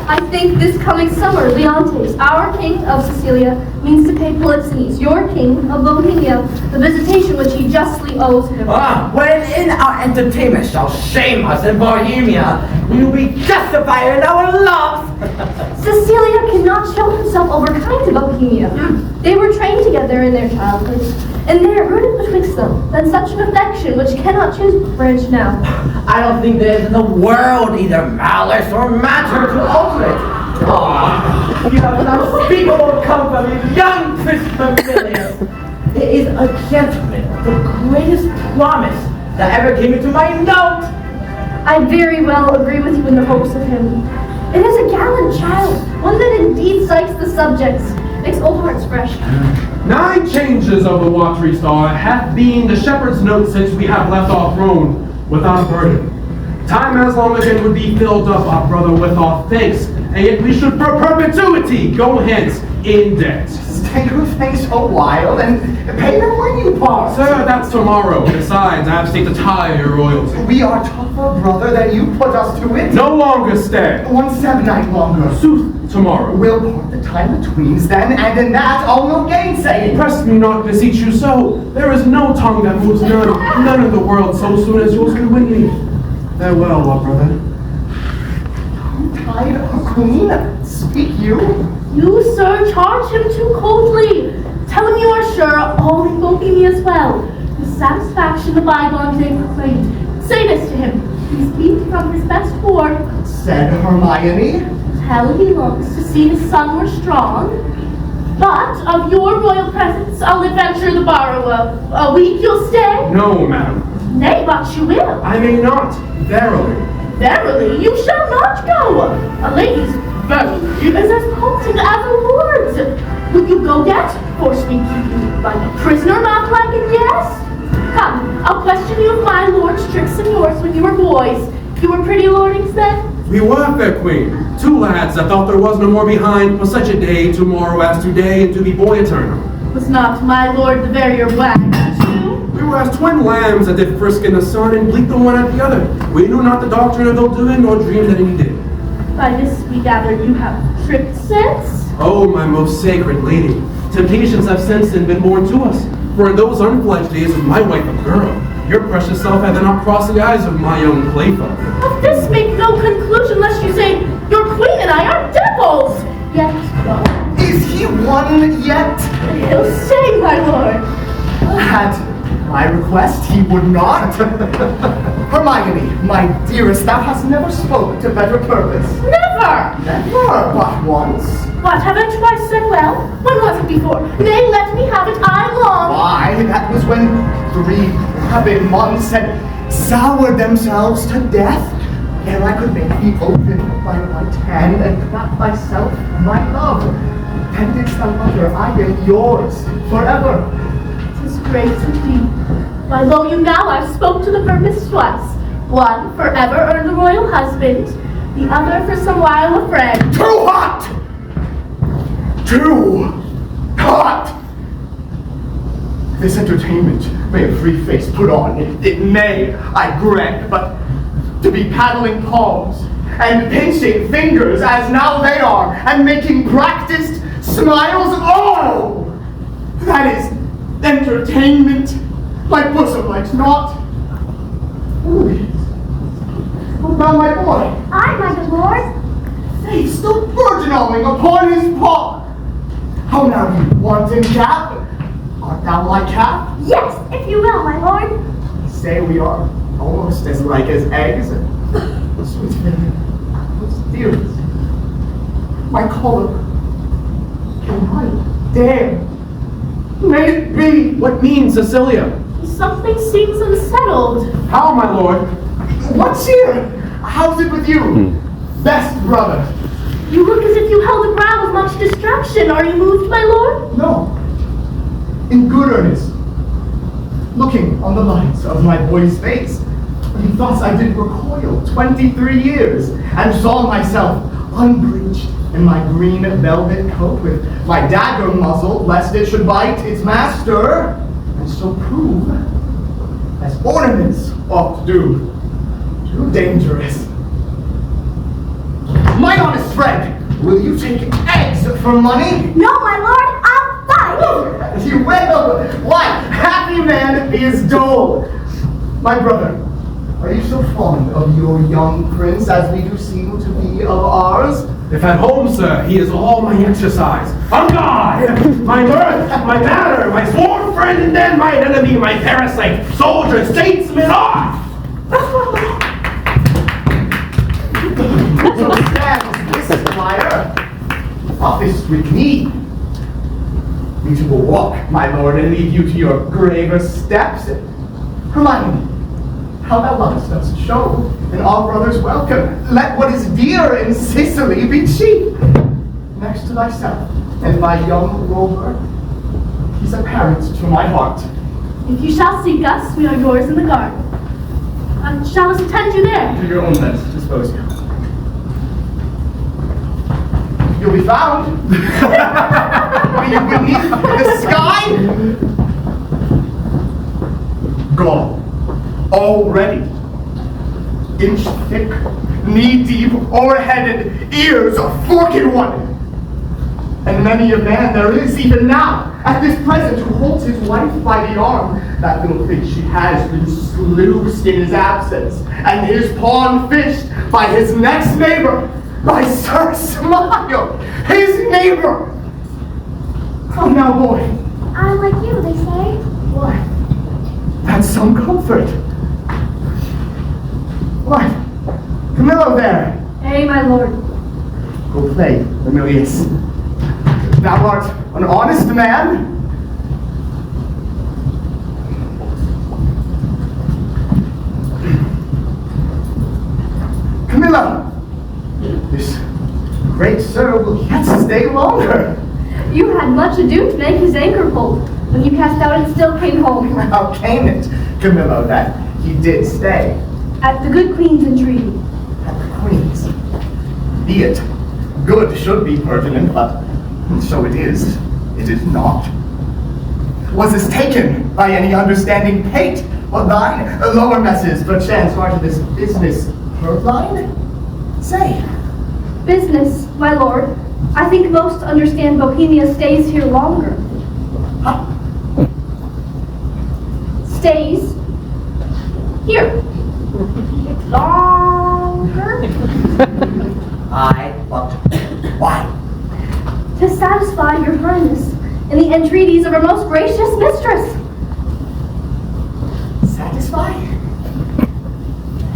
I think this coming summer, Leontes, our king of Sicilia, means to pay Polixenes, your king of Bohemia, the visitation which he justly owes him. When in our entertainment shall shame us in Bohemia, we will be justified in our loves. Cecilia cannot show himself overkind to Bohemia. They were trained together in their childhood, and they are rooted betwixt them, and such an affection which cannot branch now. I don't think there is in the world either malice or matter to alter it. You have an unspeakable comfort in young Christopher. It is a gentleman of the greatest promise that ever came into my note. I very well agree with you in the hopes of him. It is a gallant child, one that indeed cites the subjects, makes old hearts fresh. 9 changes of the watery star hath been the shepherd's note since we have left our throne without burden. Time as long again would be filled up, our brother, with our thanks, and yet we should for perpetuity go hence in debt. Stay your face a while and pay them when you part. Sir, that's tomorrow. Besides, I have stayed to tie your royalty. We are tougher, brother, than you put us to it. No longer stay. 1 sevennight longer. Sooth, tomorrow. We'll part the time betweens then, and in that I'll no gainsaying. Press me not, beseech you so. There is no tongue that moves none in the world so soon as yours could win me. Farewell, our brother. Tied a queen? Speak you? You, sir, charge him too coldly. Tell him you are sure all in Bohemia as well. With satisfaction the bygone day proclaimed. Say this to him. He's beat from his best ward. Said Hermione. Tell he looks to see his son were strong. But of your royal presence I'll adventure the borrow a week you'll stay? No, madam. Nay, but you will. I may not, verily. Verily, you shall not go. A lady's verily is as potent as a lord's. Will you go yet? Force me keep you like a prisoner, not like a guest? Come, I'll question you of my lord's tricks and yours when you were boys. You were pretty lordings then? We were, fair queen, 2 lads that thought there was no more behind for such a day tomorrow as today, and to be boy eternal. Was not my lord the verier wag too? We were as twin lambs that did frisk in the sun and bleat the one at the other. We knew not the doctrine of ill doing, nor dreamed that any did. By this we gather you have tricked sense? Oh, my most sacred lady, temptations have since then been born to us. For in those unfledged days with my wife a girl, your precious self had not crossed the eyes of my young playfellow. Of this make no conclusion lest you say your queen and I are devils. Yet, no. Is he one yet? He'll say, my lord. At my request, he would not. Hermione, my dearest, thou hast never spoken to better purpose. Never! Never, but once. What, have I twice said well? When was it before? Nay, let me have it, I long. Why, that was when 3 rabid months had soured themselves to death, ere I could make thee open my right hand and clap myself my love. And didst thou utter, I am yours forever. 'Tis great indeed. Why, lo you now, I've spoke to the purpose twice. One, forever earn the royal husband. The other, for some while a friend. Too hot! Too hot! This entertainment may a free face put on. It may, I grant, but to be paddling palms and pinching fingers as now they are, and making practiced smiles, oh! That is entertainment. My bosom likes not. What about my boy? Aye, my good lord. Faith still burgeoning upon his paw. How now, you wanton cap? Art thou my cap? Yes, if you will, my lord. Say we are almost as like as eggs. Sweet dearest, my color. Can I dare? May it be? What means, Cecilia? Something seems unsettled. How, my lord? What's here? How's it with you? Best brother. You look as if you held a brow of much distraction. Are you moved, my lord? No. In good earnest. Looking on the lines of my boy's face, thus I did recoil 23 years, and saw myself unbreeched in my green velvet coat, with my dagger muzzled, lest it should bite its master, and so prove, as ornaments oft do, too dangerous. My honest friend, will you take eggs for money? No, my lord, I'll fight. You will! Why? Happy man is dull. My brother, are you so fond of your young prince as we do seem to be of ours? If at home, sir, he is all my exercise. On God! My mirth, my matter, my sworn friend, and then my enemy, my parasite, soldier, statesman, off! So stands this squire. Office with me. We two will walk, my lord, and lead you to your graver steps. Hermione, how thou lovest us, show, and all brothers welcome. Let what is dear in Sicily be cheap. Next to thyself, and my young rover, he's a parent to my heart. If you shall seek us, we are yours in the garden. Shall us attend you there? To your own best disposal. You'll be found. Are you beneath the sky? Gone. Already. Inch thick, knee deep, o'er-headed, ears a forked one. And many a man there is even now, at this present, who holds his wife by the arm. That little thing she has been sluiced in his absence, and his pawn fished by his next neighbor, by Sir Smile, his neighbor. Come now, boy. I'm like you, they say. Why? That's some comfort. What? Camillo there. Hey, my lord. Go play, Emilius. Thou art an honest man. Camilla, this great sir will yet stay longer. You had much ado to make his anchor hold. When you cast out, it still came home. How came it, Camillo, that he did stay At the good queen's entreaty. at the Queen's? Be it good should be pertinent, but so it is. It is not. Was this taken by any understanding pate of thine? Lower messes, perchance, are to this business purblind? Say. Business, my lord. I think most understand Bohemia stays here longer. Huh? Stays here. Longer? Aye, but why? To satisfy your highness in the entreaties of our most gracious mistress. Satisfy?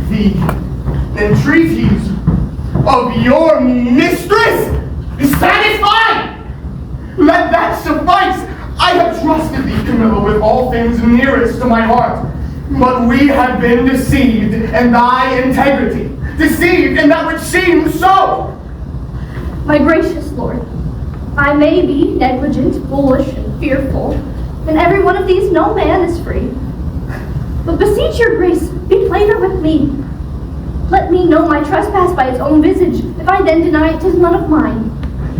The entreaties of your mistress? Satisfy! Let that suffice! I have trusted thee, Camilla, with all things nearest to my heart. But we have been deceived in thy integrity, deceived in that which seems so. My gracious lord, I may be negligent, foolish, and fearful. In every one of these no man is free. But beseech your grace, be plainer with me. Let me know my trespass by its own visage. If I then deny it, 'tis none of mine.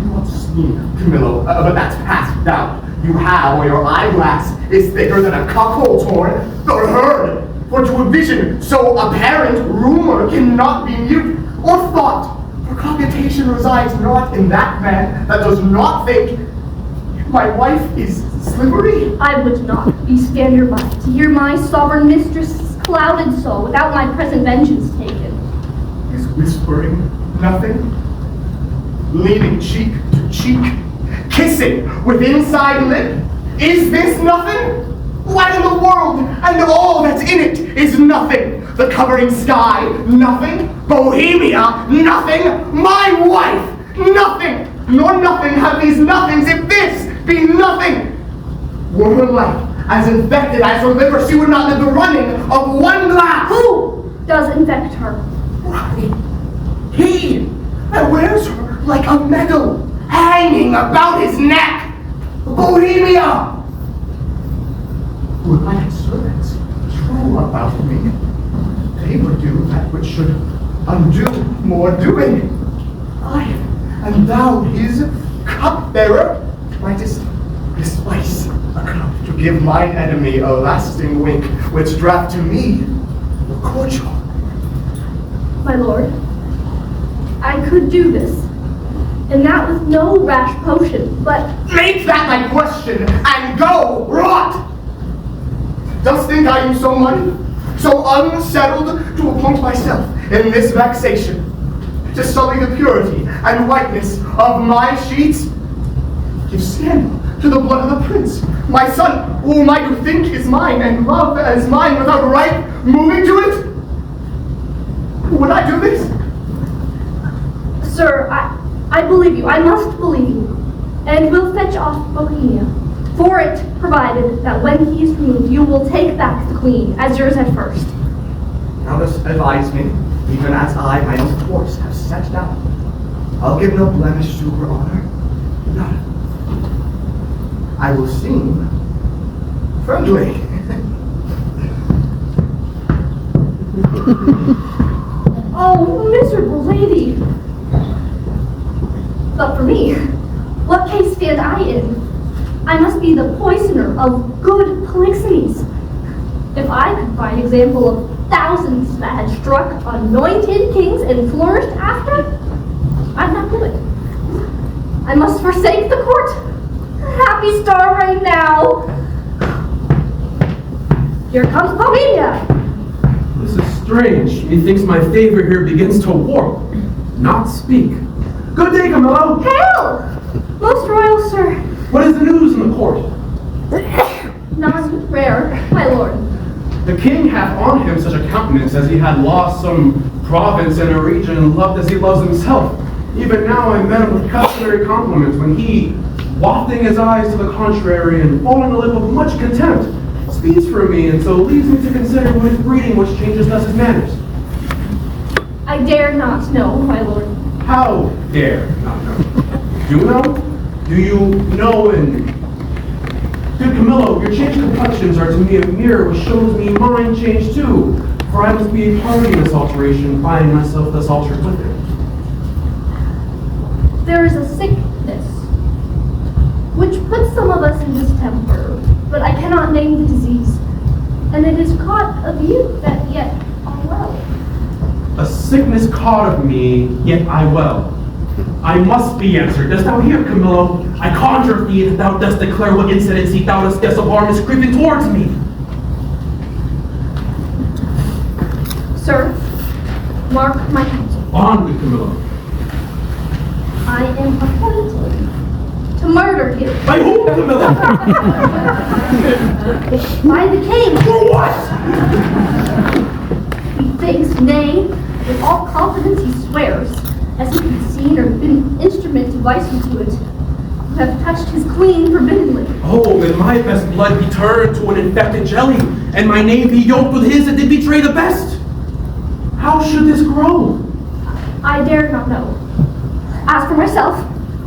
You want to scheme, Camillo, but that's past doubt. You have, or your eyeglass is thicker than a cuckold's horn, or heard. For to a vision so apparent, rumor cannot be mute, or thought. For computation resides not in that man that does not think my wife is slippery. I would not be stand your by to hear my sovereign mistress' clouded soul without my present vengeance taken. Is whispering nothing? Leaning cheek to cheek? Kissing with inside lip? Is this nothing? What in the world and all that's in it is nothing? The covering sky, nothing? Bohemia, nothing? My wife, nothing! Nor nothing have these nothings if this be nothing! Were her life as infected as her liver, she would not live the running of one glass! Who does infect her? Why, he that wears her like a medal hanging about his neck! Bohemia! Were I had servants true about me, they would do that which should undo more doing. I, and thou his cupbearer, mightest despise a cup to give mine enemy a lasting wink, which draught to me were cordial. My lord, I could do this, and that with no rash potion, but Make that my question and go rot! Dost think I am so muddy, so unsettled to appoint myself in this vexation, to sully the purity and whiteness of my sheets? Give scandal to the blood of the prince, my son, whom I do think is mine and love as mine without right moving to it? Would I do this? sir, I believe you. I must believe you, and will fetch off Bohemia. For it, provided that when he is removed, you will take back the queen, as yours at first. Now thus advise me, even as I my own course have set down. I'll give no blemish to her honor, none. I will seem friendly. Oh, miserable lady! But for me, what case stand I in? I must be the poisoner of good Polixenes. If I could find example of thousands that had struck anointed kings and flourished after, I'd not do it. I must forsake the court. Happy star right now. Here comes Bohemia. This is strange. Methinks my favor here begins to warp, not speak. Good day, Camillo. Hail! Most royal sir. What is the news in the court? None rare, my lord. The king hath on him such a countenance as he had lost some province in a region and loved as he loves himself. Even now I met him with customary compliments when he, wafting his eyes to the contrary and falling a lip of much contempt, speaks for me and so leaves me to consider what his breeding which changes thus his manners. I dare not know, my lord. How dare not know? Do you know? Do you know and... Good Camillo, your changed complexions are to me a mirror which shows me mine change too, for I must be a party in this alteration, finding myself thus altered with it. There is a sickness which puts some of us in distemper, but I cannot name the disease, and it is caught of you that yet are well. A sickness caught of me, yet I well. I must be answered. Dost thou hear, Camillo? I conjure thee that thou dost declare what incidency thou dost guess of harm is creeping towards me. Sir, mark my counsel. On with Camillo. I am appointed to murder you By whom, Camillo? by the king. For what? He thinks, nay, with all confidence he swears, as if he'd seen or been instrument to vice you to it, you have touched his queen forbiddenly. Oh, may my best blood be turned to an infected jelly, and my name be yoked with his that did betray the best. How should this grow? I dare not know. As for myself,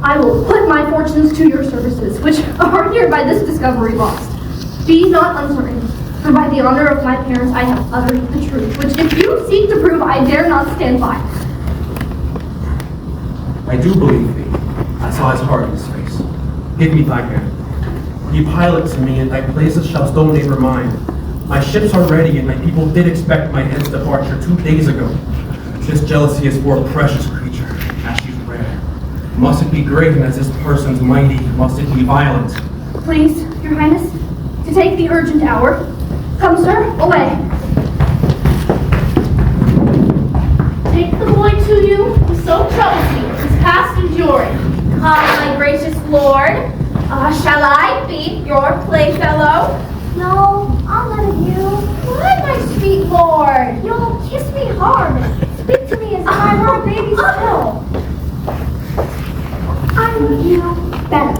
I will put my fortunes to your services, which are here by this discovery lost. Be not uncertain, for by the honor of my parents I have uttered the truth, which if you seek to prove, I dare not stand by. I do believe thee. I saw his heart in his face. Give me thy hand. Ye pilot to me, and thy places shall still neighbor mine. My ships are ready, and my people did expect my head's departure 2 days ago. This jealousy is for a precious creature, as she's rare. Must it be great, and as this person's mighty, must it be violent? Please, your highness, to take the urgent hour. Come, sir, away. Take the boy to you, who so troubles you, is past enduring. Come, my gracious lord. Shall I be your playfellow? No, I'll let it you. Why, my sweet lord? You'll kiss me hard. Speak to me as if I were a baby still. I love you better.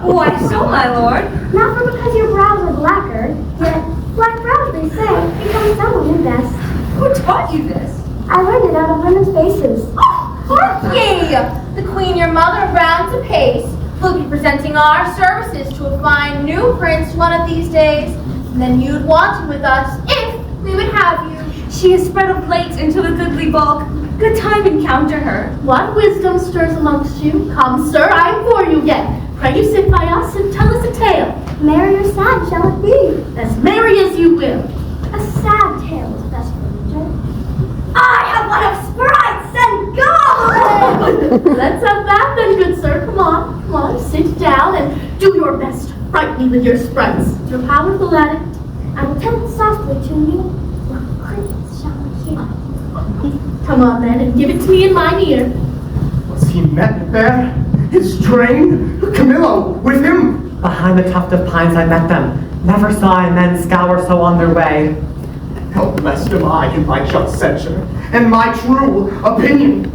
Why so, my lord? Not for because your brows are blacker, yet black brows, they say, become some women best. Who taught you this? I learned it out of women's faces. Hark ye! The queen, your mother, rounds apace, will be presenting our services to a fine new prince one of these days, and then you'd want him with us if we would have you. She has spread a plate into a goodly bulk. Good time encounter her. What wisdom stirs amongst you? Come, sir, I implore you yet. Pray you sit by us and tell us a tale. Merry or sad shall it be? As merry as you will. A sad tale is best for me, Judge. I have one of sprites and gold! Let's have that then, good sir. Come on, sit down and do your best to frighten me with your sprites. You're powerful at it. I will tell it softly to you. Your prince shall hear. Come on then, and give it to me in mine ear. Was he met there? His train? Camillo, with him? Behind the tuft of pines I met them. Never saw I men scour so on their way. How blessed am I in my just censure and my true opinion.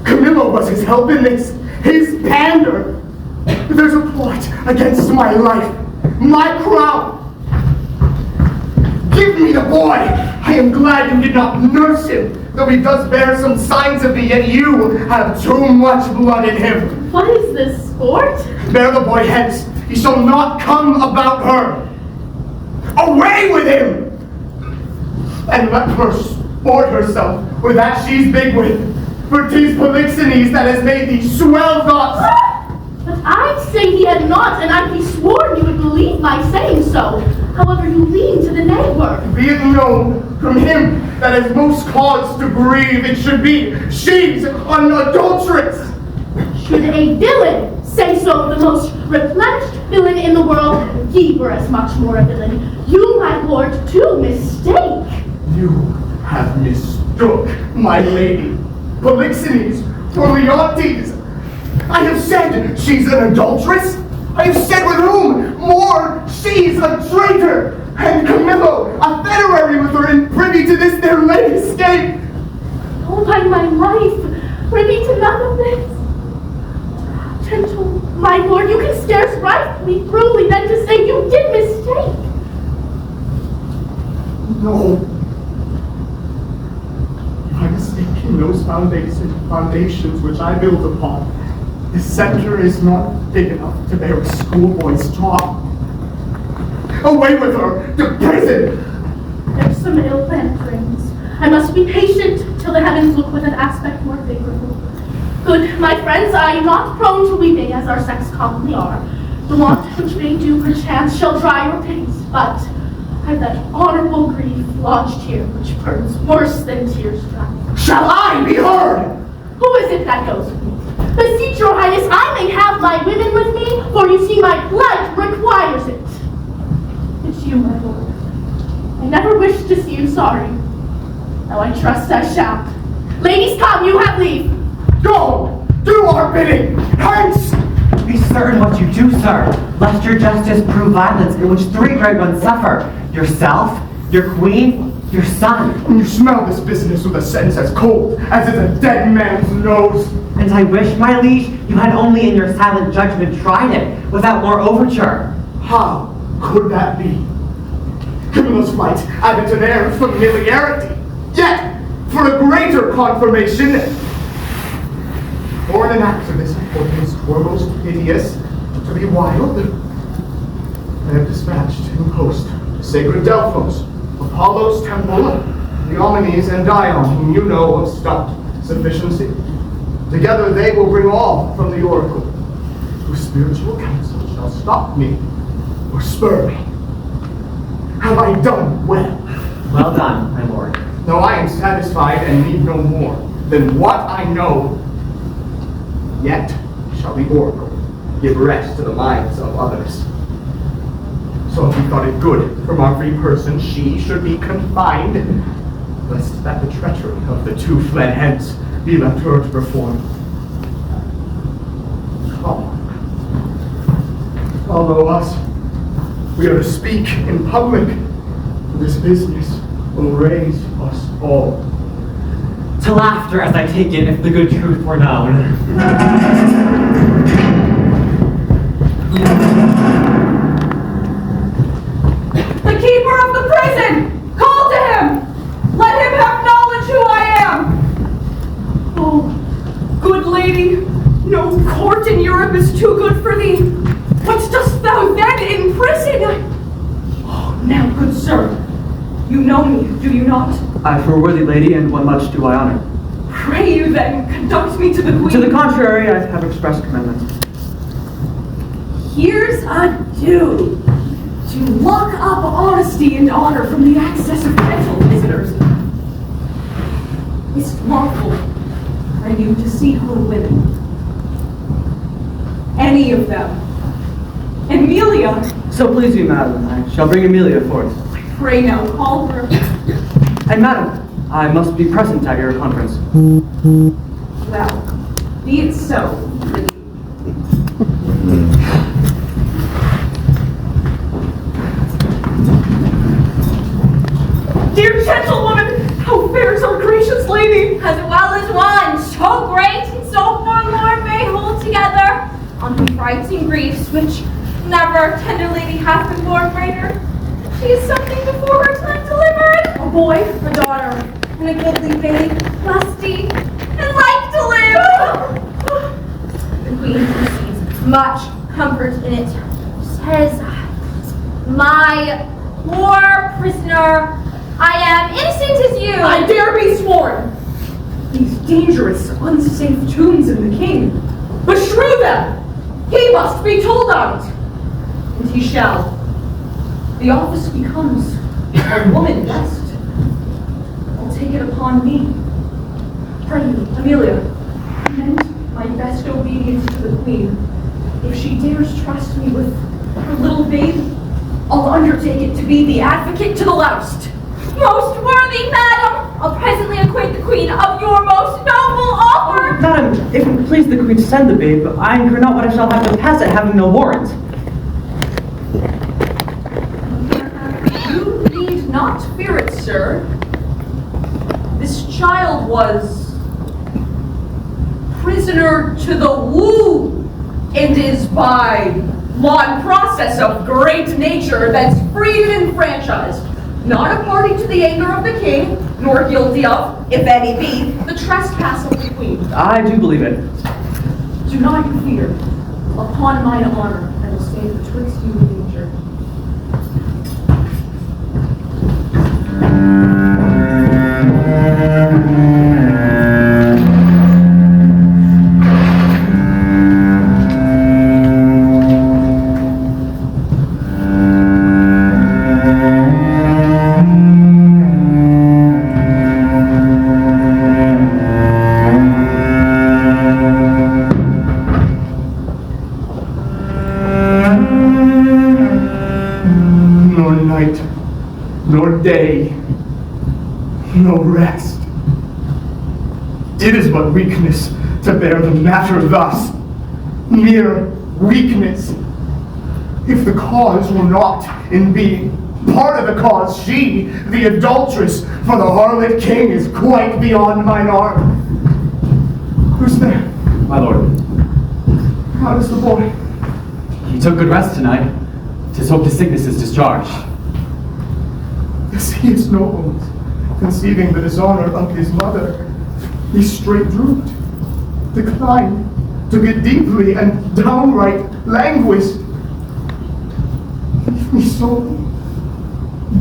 Camillo was his help in this, his pander. There's a plot against my life, my crown. Give me the boy. I am glad you did not nurse him, though he does bear some signs of me, yet you have too much blood in him. What is this, sport? Bear the boy hence. He shall not come about her. Away with him! And let her sport herself with that she's big with. For 'tis Polixenes that has made these swell thoughts. But I'd say he had not, and I'd be sworn you would believe my saying so. However, you lean to the nay word. Be it known from him that has most cause to grieve, it should be she's an adulteress. Should a villain say so, the most replenished villain in the world, ye were as much more a villain. You, my lord, do mistake. You have mistook my lady, Polixenes, for Leontes. I have said she's an adulteress. I have said with whom? More, she's a traitor. And Camillo, a federary with her and privy to this their late escape. Oh, by my life, privy to none of this. Gentle, my lord, you can scarce write me truly than to say you did mistake. No. My mistake in those foundations which I build upon. The center is not big enough to bear a schoolboy's talk. Away with her to prison! There's some ill-planned things. I must be patient till the heavens look with an aspect more favorable. Good, my friends, I am not prone to weeping as our sex commonly are. The want which may do perchance shall dry your pities, but I've that honorable grief lodged here which burns worse than tears dry. Shall I be heard? Who is it that goes with me? Beseech your highness, I may have my women with me, for you see my plight requires it. It's you, my lord. I never wished to see you sorry. Now I trust I shan't. Ladies, come, you have leave. Go! Do our bidding! Hence! Be certain what you do, sir, lest your justice prove violence in which 3 great ones suffer. Yourself, your queen, your son. And you smell this business with a sense as cold as is a dead man's nose. And I wish, my liege, you had only in your silent judgment tried it, without more overture. How could that be? Camilla's flight added to their familiarity. Yet, for a greater confirmation, or an act of this importance were most hideous, to be wild, I have dispatched in post to sacred Delphos, Apollo's temple, Diomedes and Dion, whom you know of stopped sufficiency. Together they will bring all from the oracle, whose spiritual counsel shall stop me or spur me. Have I done well? Well done, my lord. No, I am satisfied and need no more than what I know. Yet shall the oracle give rest to the minds of others. So if we thought it good from our free person she should be confined, lest that the treachery of the 2 fled hence be left her to perform. Come, follow us. We are to speak in public. This business will raise us all. To laughter, as I take it, if the good truth were known. The keeper of the prison! Call to him! Let him have knowledge who I am! Oh, good lady, no court in Europe is too good for thee. What dost thou then in prison? Oh, now, good sir, you know me, do you not? I for a worthy lady, and one much do I honor. Pray you then, conduct me to the queen. To the contrary, I have expressed commandment. Here's a do. To lock up honesty and honor from the access of mental visitors. It's lawful. Are you to see her women? Any of them? Emilia? So please you, madam, I shall bring Emilia forth. Pray now, call her. And madam, I must be present at your conference. Well, be it so. Dear gentlewoman, how fares our gracious lady? As well as one, so great and so forlorn may hold together on her frights and griefs, which never tender lady hath been born greater. She is something before her time delivered. A boy, a daughter, and a goodly babe, lusty, and like to live. The queen receives much comfort in it. Says, my poor prisoner, I am innocent as you. I dare be sworn. These dangerous, unsafe tombs of the king. Beshrew them! He must be told of it. And he shall. The office becomes a woman best. I'll take it upon me. Pray you, Emilia, commend my best obedience to the queen. If she dares trust me with her little babe, I'll undertake it to be the advocate to the loudest. Most worthy madam, I'll presently acquaint the queen of your most noble offer. Madam, if it please the queen to send the babe, I incur not what I shall have to pass it, having no warrant. You need not fear it, sir. This child was prisoner to the woo, and is by law and process of great nature that's freed and enfranchised. Not a party to the anger of the king, nor guilty of, if any be, the trespass of the queen. I do believe it. Do not you fear. Upon mine honor, I will stay betwixt you and danger. Nor night, nor day, no rest. It is but weakness to bear the matter thus. Mere weakness. If the cause were not in being part of the cause, she, the adulteress, for the harlot king is quite beyond mine arm. Who's there? My lord, How is the boy? he took good rest tonight. 'Tis hoped his sickness is discharged. Yes, he is no wound, conceiving the dishonor of his mother. He straight drooped, declined, took it deeply, and downright languished. Leave me so.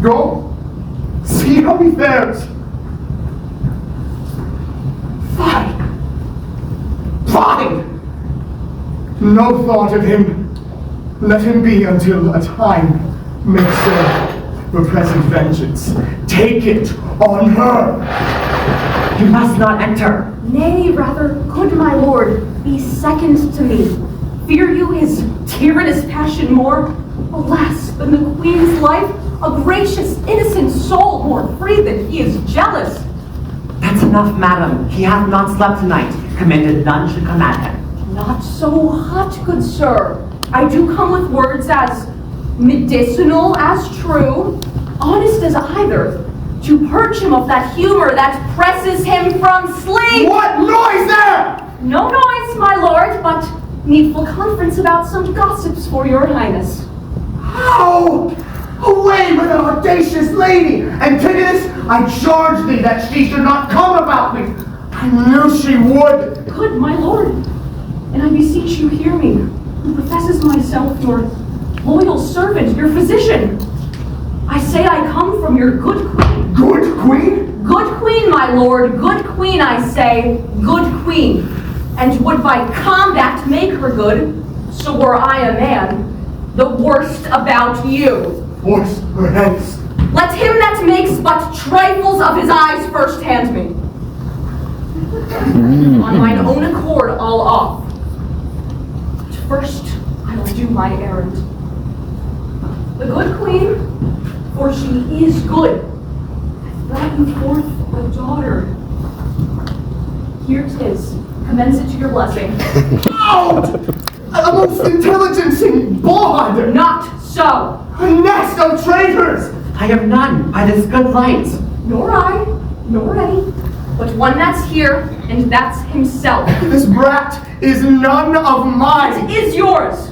Go, see how he fares. Fine, fine. No thought of him. Let him be until a time may serve for present vengeance. Take it on her. You must not enter. Nay, rather, good my lord, be second to me. Fear you his tyrannous passion more? Alas, than the queen's life, a gracious, innocent soul more free than he is jealous. That's enough, madam. He hath not slept tonight. Commanded none should come at him. Not so hot, good sir. I do come with words as medicinal as true, honest as either, to purge him of that humor that presses him from sleep. What noise there? No noise, my lord, but needful conference about some gossips for your highness. How? Away with an audacious lady! Antigonus, I charge thee that she should not come about me. I knew she would. Good my lord, and I beseech you hear me, who professes myself your loyal servant, your physician. I say I come from your good queen. Good queen? Good queen, my lord, good queen, I say, good queen. And would by combat make her good, so were I a man, the worst about you. Force her hence. Let him that makes but trifles of his eyes first hand me. On mine own accord, I'll off. But first, I'll do my errand. The good queen, for she is good, hath brought you forth a daughter. Here 'tis. Commence it to your blessing. Out! A most intelligencing bawd! Not so. A nest of traitors! I am none by this good light. Nor I, nor any, but one that's here, and that's himself. This brat is none of mine! It is yours.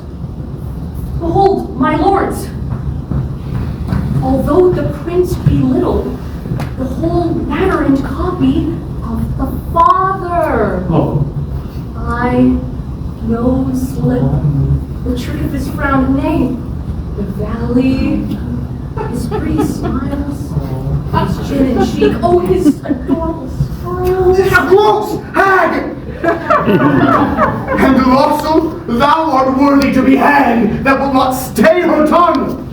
Behold, my lords. Although the prince be little, the whole matter and copy of the father. Oh, Eye, nose, lip, the trick of his frown, nay, the valley, his pretty smiles, his chin and cheek, oh, his adorable smile. A gross hag! And also, thou art worthy to be hanged that will not stay her tongue!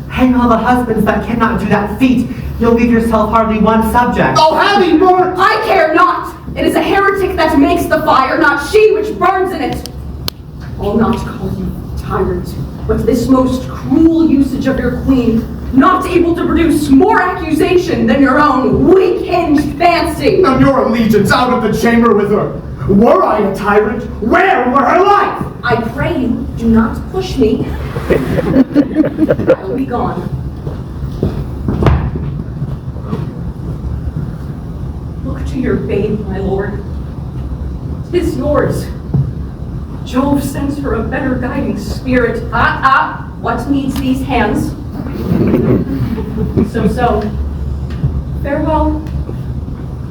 Hang all the husbands that cannot do that feat. You'll leave yourself hardly one subject. Oh, have he burnt! I care not! It is a heretic that makes the fire, not she which burns in it. I'll not call you tyrant, but this most cruel usage of your queen, not able to produce more accusation than your own weak-hinged fancy. And your allegiance out of the chamber with her. Were I a tyrant, where were her life? I pray you, do not push me. I'll be gone. Look to your babe, my lord. 'Tis yours. Jove sends her a better guiding spirit. What needs these hands? So. Farewell.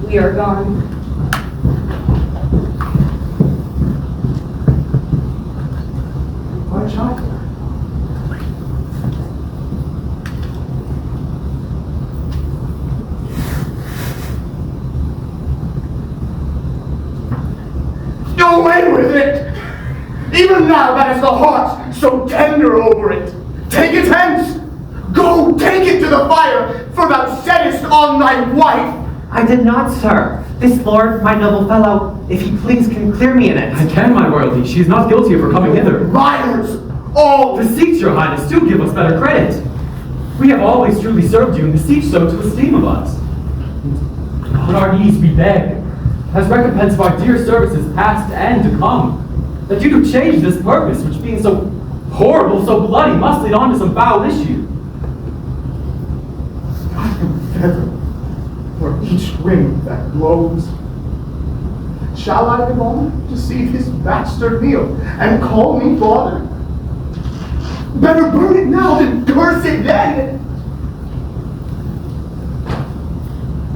We are gone. My child. Away with it! Even now that is the heart so tender over it. Take it hence! Go, take it to the fire, for thou settest on thy wife! I did not, sir. This lord, my noble fellow, if he please, can clear me in it. I can, my royalty. She is not guilty of her coming hither. Liars! All Beseech your highness, do give us better credit. We have always truly served you and beseech so to esteem of us. On our knees we beg, as recompense of our dear services past and to come, that you do change this purpose, which being so horrible, so bloody, must lead on to some foul issue. I am feather for each wind that blows. Shall I live on to see this bastard kneel and call me father? Better burn it now than curse it then!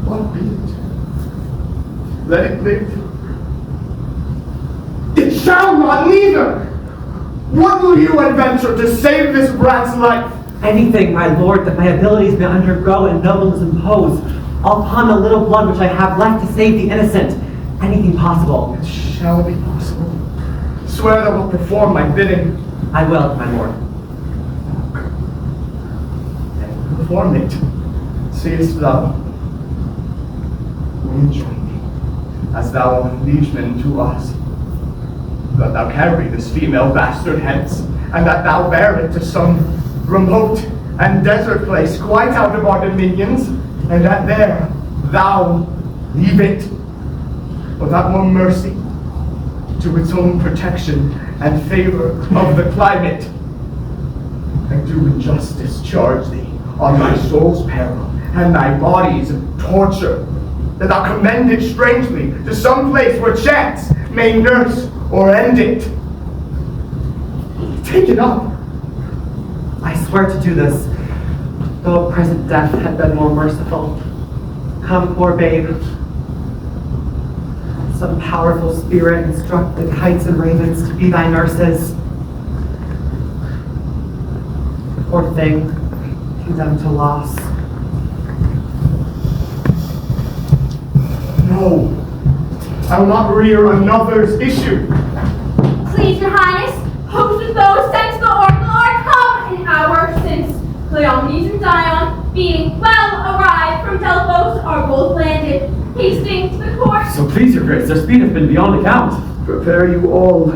What be it? Let it live. It shall not neither! What will you adventure to save this brat's life? Anything, my lord, that my abilities may undergo and nobleness impose, I'll pawn the little blood which I have left to save the innocent. Anything possible. It shall be possible. Swear thou wilt perform my bidding. I will, my lord. Perform it. Seest thou? We enjoin thee, as thou liegeman to us, that thou carry this female bastard hence, and that thou bear it to some remote and desert place quite out of our dominions, and that there thou leave it without more mercy to its own protection and favor of the climate, and do in justice charge thee on thy soul's peril and thy body's torture, that thou commend it strangely to some place where chance may nurse or end it. Take it up. I swear to do this, though a present death had been more merciful. Come, poor babe. Some powerful spirit instruct the kites and ravens to be thy nurses. Poor thing, condemned to loss. No, I will not rear another's issue. Please, your highness, hosts of those sent to the oracle are come an hour since. Cleomenes and Dion, being well arrived from Delphos, are both landed, hasting to the court. So please your grace, their speed hath been beyond account. Prepare you all.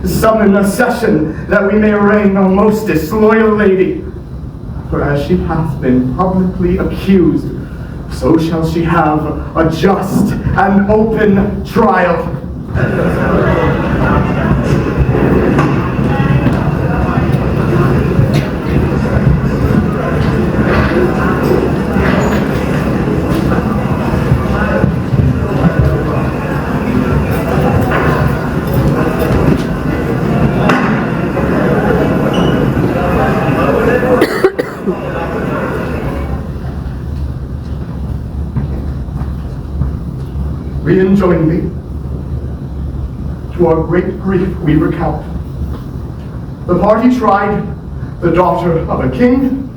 Summon a session that we may arraign our most disloyal lady. For as she hath been publicly accused, so shall she have a just and open trial. We enjoin thee. To our great grief we recount. The party tried, the daughter of a king,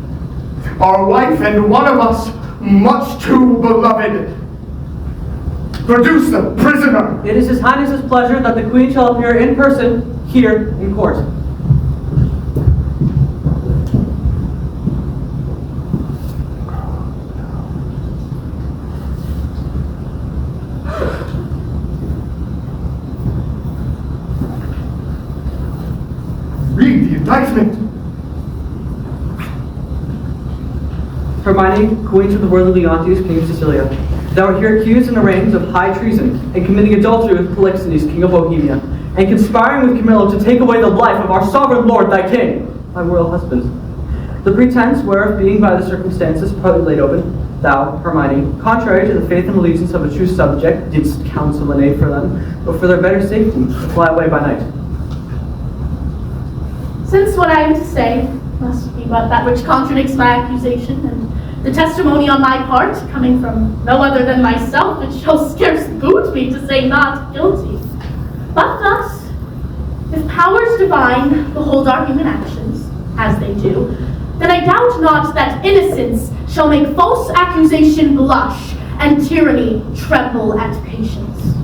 our wife and one of us much too beloved. Produce the prisoner. It is His Highness's pleasure that the Queen shall appear in person here in court. Read the indictment. Hermione, Queen to the worthy Leontes, King of Sicilia, thou art here accused and arraigned of high treason, and committing adultery with Polixenes, King of Bohemia, and conspiring with Camillo to take away the life of our sovereign lord, thy king, thy royal husband. The pretense whereof being by the circumstances partly laid open, thou, Hermione, contrary to the faith and allegiance of a true subject, didst counsel an aid for them, but for their better safety, to fly away by night. Since what I am to say must be but that which contradicts my accusation, and the testimony on my part, coming from no other than myself, it shall scarce boot me to say not guilty. But thus, if powers divine behold our human actions, as they do, then I doubt not that innocence shall make false accusation blush, and tyranny tremble at patience.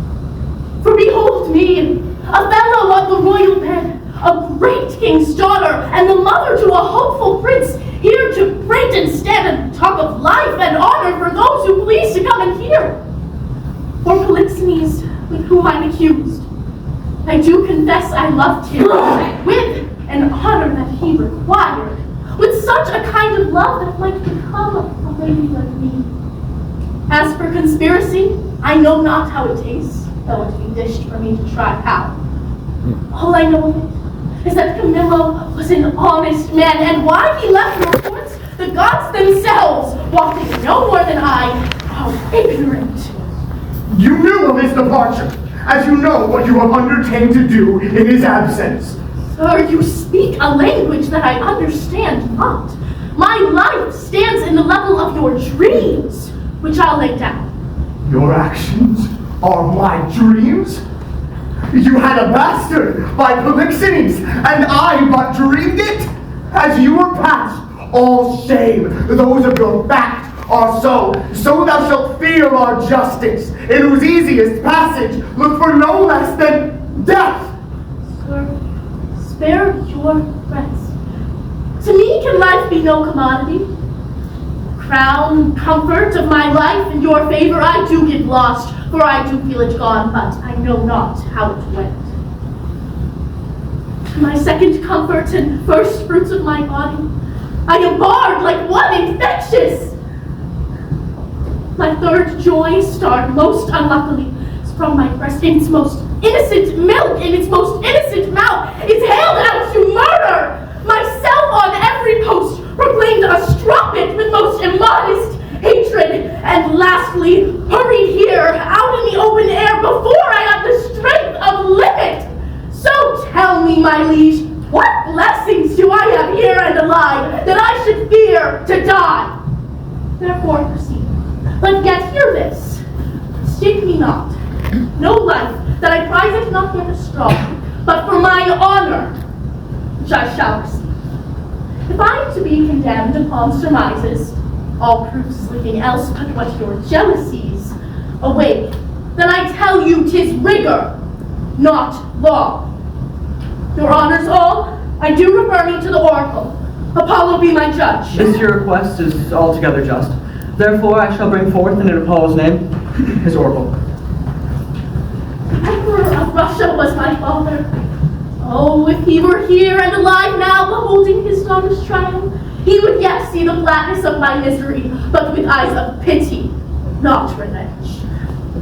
For behold me, a fellow of the royal bed, a great king's daughter, and the mother to a hopeful prince, here to prate and stand and talk of life and honor for those who please to come and hear. For Polixenes, with whom I'm accused, I do confess I loved him with an honor that he required, with such a kind of love that might become a lady like me. As for conspiracy, I know not how it tastes, though it be dished for me to try how. All I know of it is that Camillo was an honest man, and why he left your courts, the gods themselves, wanting no more than I, are ignorant. You knew of his departure, as you know what you have undertaken to do in his absence. Sir, you speak a language that I understand not. My life stands in the level of your dreams, which I'll lay down. Your actions are my dreams? You had a bastard by Polixenes, and I but dreamed it? As you were past all shame, those of your fact are so thou shalt fear our justice, in whose easiest passage look for no less than death. Sir, spare your threats. To me can life be no commodity? Crown, comfort of my life, in your favor I do give lost, for I do feel it gone, but I know not how it went. To my second comfort and first fruits of my body, I am barred like one infectious. My third joy, starred most unluckily, is from my breast in its most innocent milk, in its most innocent mouth, is hailed out to murder. Myself on every post proclaimed a strumpet with most immodest hatred, and lastly, hurried here, out in the open air, before I had the strength of limit. So tell me, my liege, what blessings do I have here and alive, that I should fear to die? Therefore proceed. But yet hear this. Stake me not. No life that I prize it not yet a straw, but for mine honor, which I shall receive. If I am to be condemned upon surmises, all proofs leaving else but what your jealousies awake, then I tell you 'tis rigor, not law. Your honors all, I do refer me to the oracle. Apollo be my judge. This your request is altogether just. Therefore I shall bring forth in Apollo's name his oracle. was my father. Oh, if he were here and alive now, beholding his daughter's trial, he would yet see the flatness of my misery, but with eyes of pity, not revenge.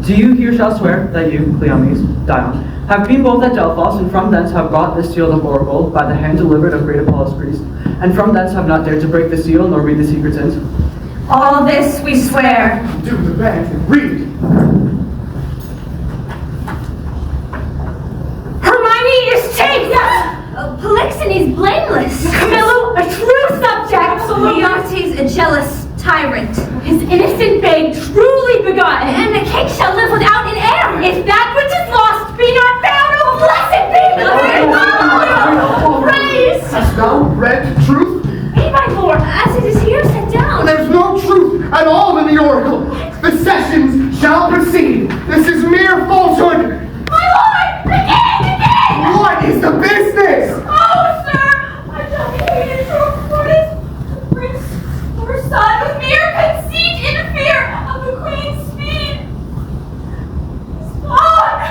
Do you here shall swear that you, Cleomenes, Dion, have been both at Delphos, and from thence have brought this seal of oracle by the hand delivered of great Apollo's priest, and from thence have not dared to break the seal nor read the secrets in? All this we swear. Do the bed and read. Hermione is chaste. Polixenes blameless. Camillo, a true subject. Leontes a jealous tyrant. His innocent babe truly begotten. And the king shall live without an heir. If that which is lost be not found, oh blessed be the Praise! Hast thou read truth? Hey, my lord, as it is here set down. There's no truth at all in the oracle. The sessions shall proceed. This is mere falsehood. My lord, the king! What is the business? Oh, sir, I don't hate it to report it. The prince, her son, with mere conceit in fear of the queen's speed. He's gone.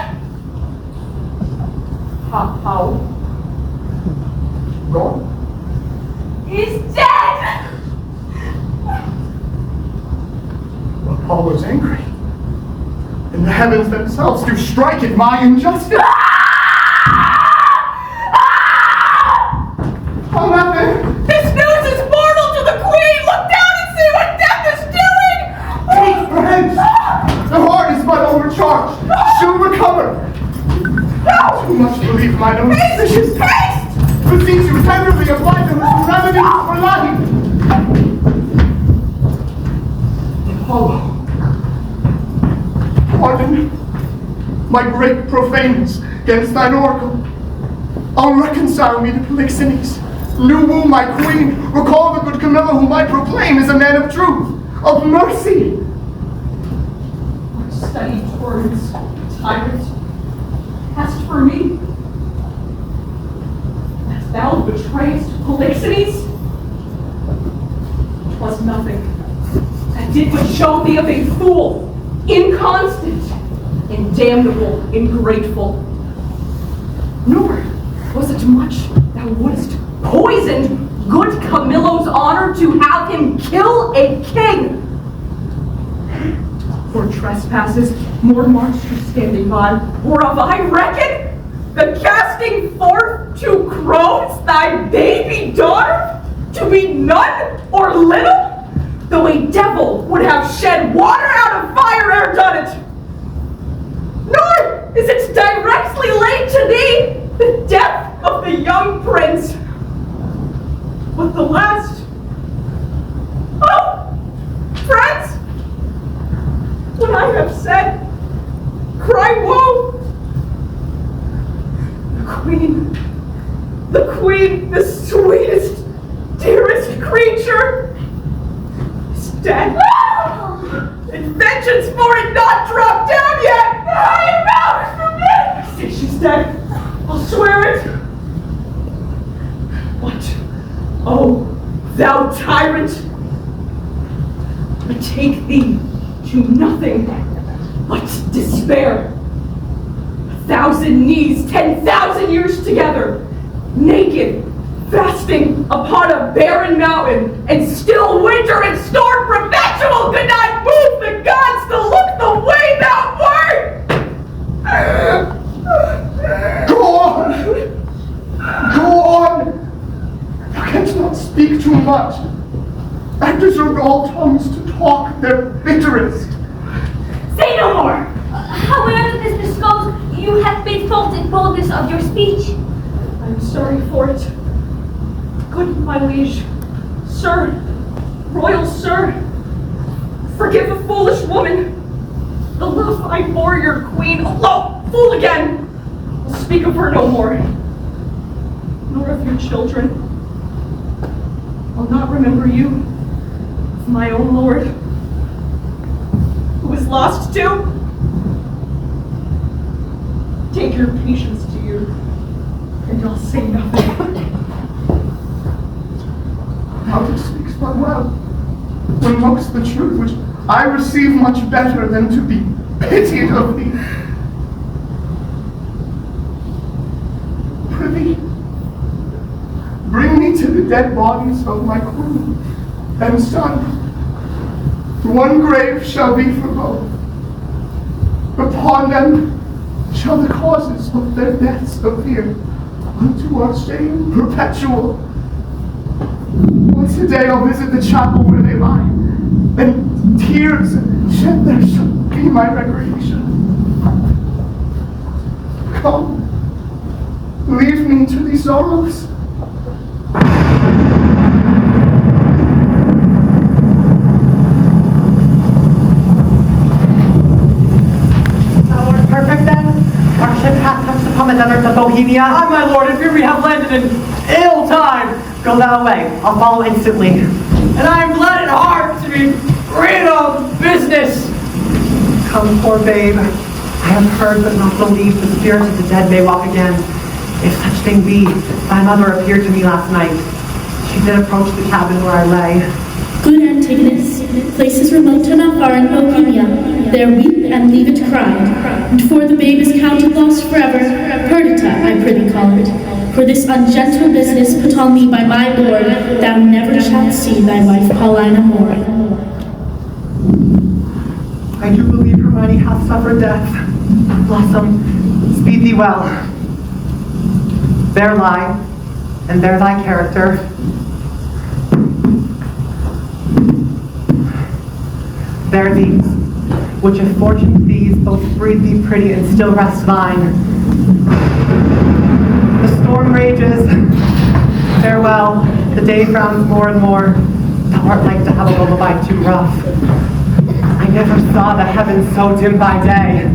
How? Gone? He's dead. Apollo's angry. And the heavens themselves do strike at my injustice. Oh, nothing. This news is mortal to the queen! Look down and see what death is doing! Take her hence. The heart is but overcharged. She'll recover. Too much belief in my own decisions. Beseech you tenderly apply them as remedy for life. Apollo, pardon my great profaneness against thine oracle. I'll reconcile me to Polixenes. New woo my queen. Recall the good Camilla, whom I proclaim is a man of truth, of mercy. Studied words, tyrant. Hast for me? That thou betrayest Polixenes? 'Twas nothing, and did but show thee of a fool, inconstant, and damnable, ingrateful. Nor was it much thou wouldst poison good Camillo's honor to have him kill a king. For trespasses more monstrous standing by, or of I reckon the casting forth to crows thy baby daughter to be none or little, though a devil would have shed water out of fire ere done it. Nor is it directly laid to thee the death of the young prince, but the last. Oh, friends, when I have said, cry woe. The queen, the sweetest, dearest creature, is dead. And vengeance for it not dropped down yet. I forbid. Say she's dead. I'll swear it. What? Oh, thou tyrant! I take thee to nothing but despair. 1,000 knees, 10,000 years together, naked, fasting upon a barren mountain, and still winter and storm perpetual could not move the gods to look the way thou wert! Go on! Go on! Thou canst not speak too much. I deserve all tongues to talk their bitterest. Say no more. However this goes, you have been fault in boldness of your speech. I am sorry for it. Good my liege, sir, royal sir, forgive the foolish woman. The love I bore your queen, oh, fool again, will speak of her no more, nor of your children. I'll not remember you as my own lord, who is lost too. Take your patience to you, and I'll say nothing. How to speak but well, when most the truth which I receive much better than to be pitied of thee. me to the dead bodies of my queen and son. One grave shall be for both. Upon them shall the causes of their deaths appear, unto our shame perpetual. Once a day I'll visit the chapel where they lie, and tears shed there shall be my recreation. Come, leave me to these sorrows. Perfect then. Our ship hath touched upon the deserts of Bohemia. Ah, my lord, if we have landed in ill time, Go that way. I'll follow instantly. and I am glad at heart to be rid of business. Come, poor babe. I have heard but not believed the spirits of the dead may walk again. If such thing be, thy mother appeared to me last night. She did approach the cabin where I lay. Good Antigonus, places remote and not far in Bohemia, there weep and leave it cried. And for the babe is counted lost forever, Perdita I prithee call it. For this ungentle business put on me by my lord, thou never shalt see thy wife Paulina more. I do believe Hermione hath suffered death. Blossom, speed thee well. There lie, and there thy character. There these, which if fortune please, both breed thee pretty and still rest thine. The storm rages. Farewell, the day frowns more and more. Thou art like to have a lullaby too rough. I never saw the heavens so dim by day.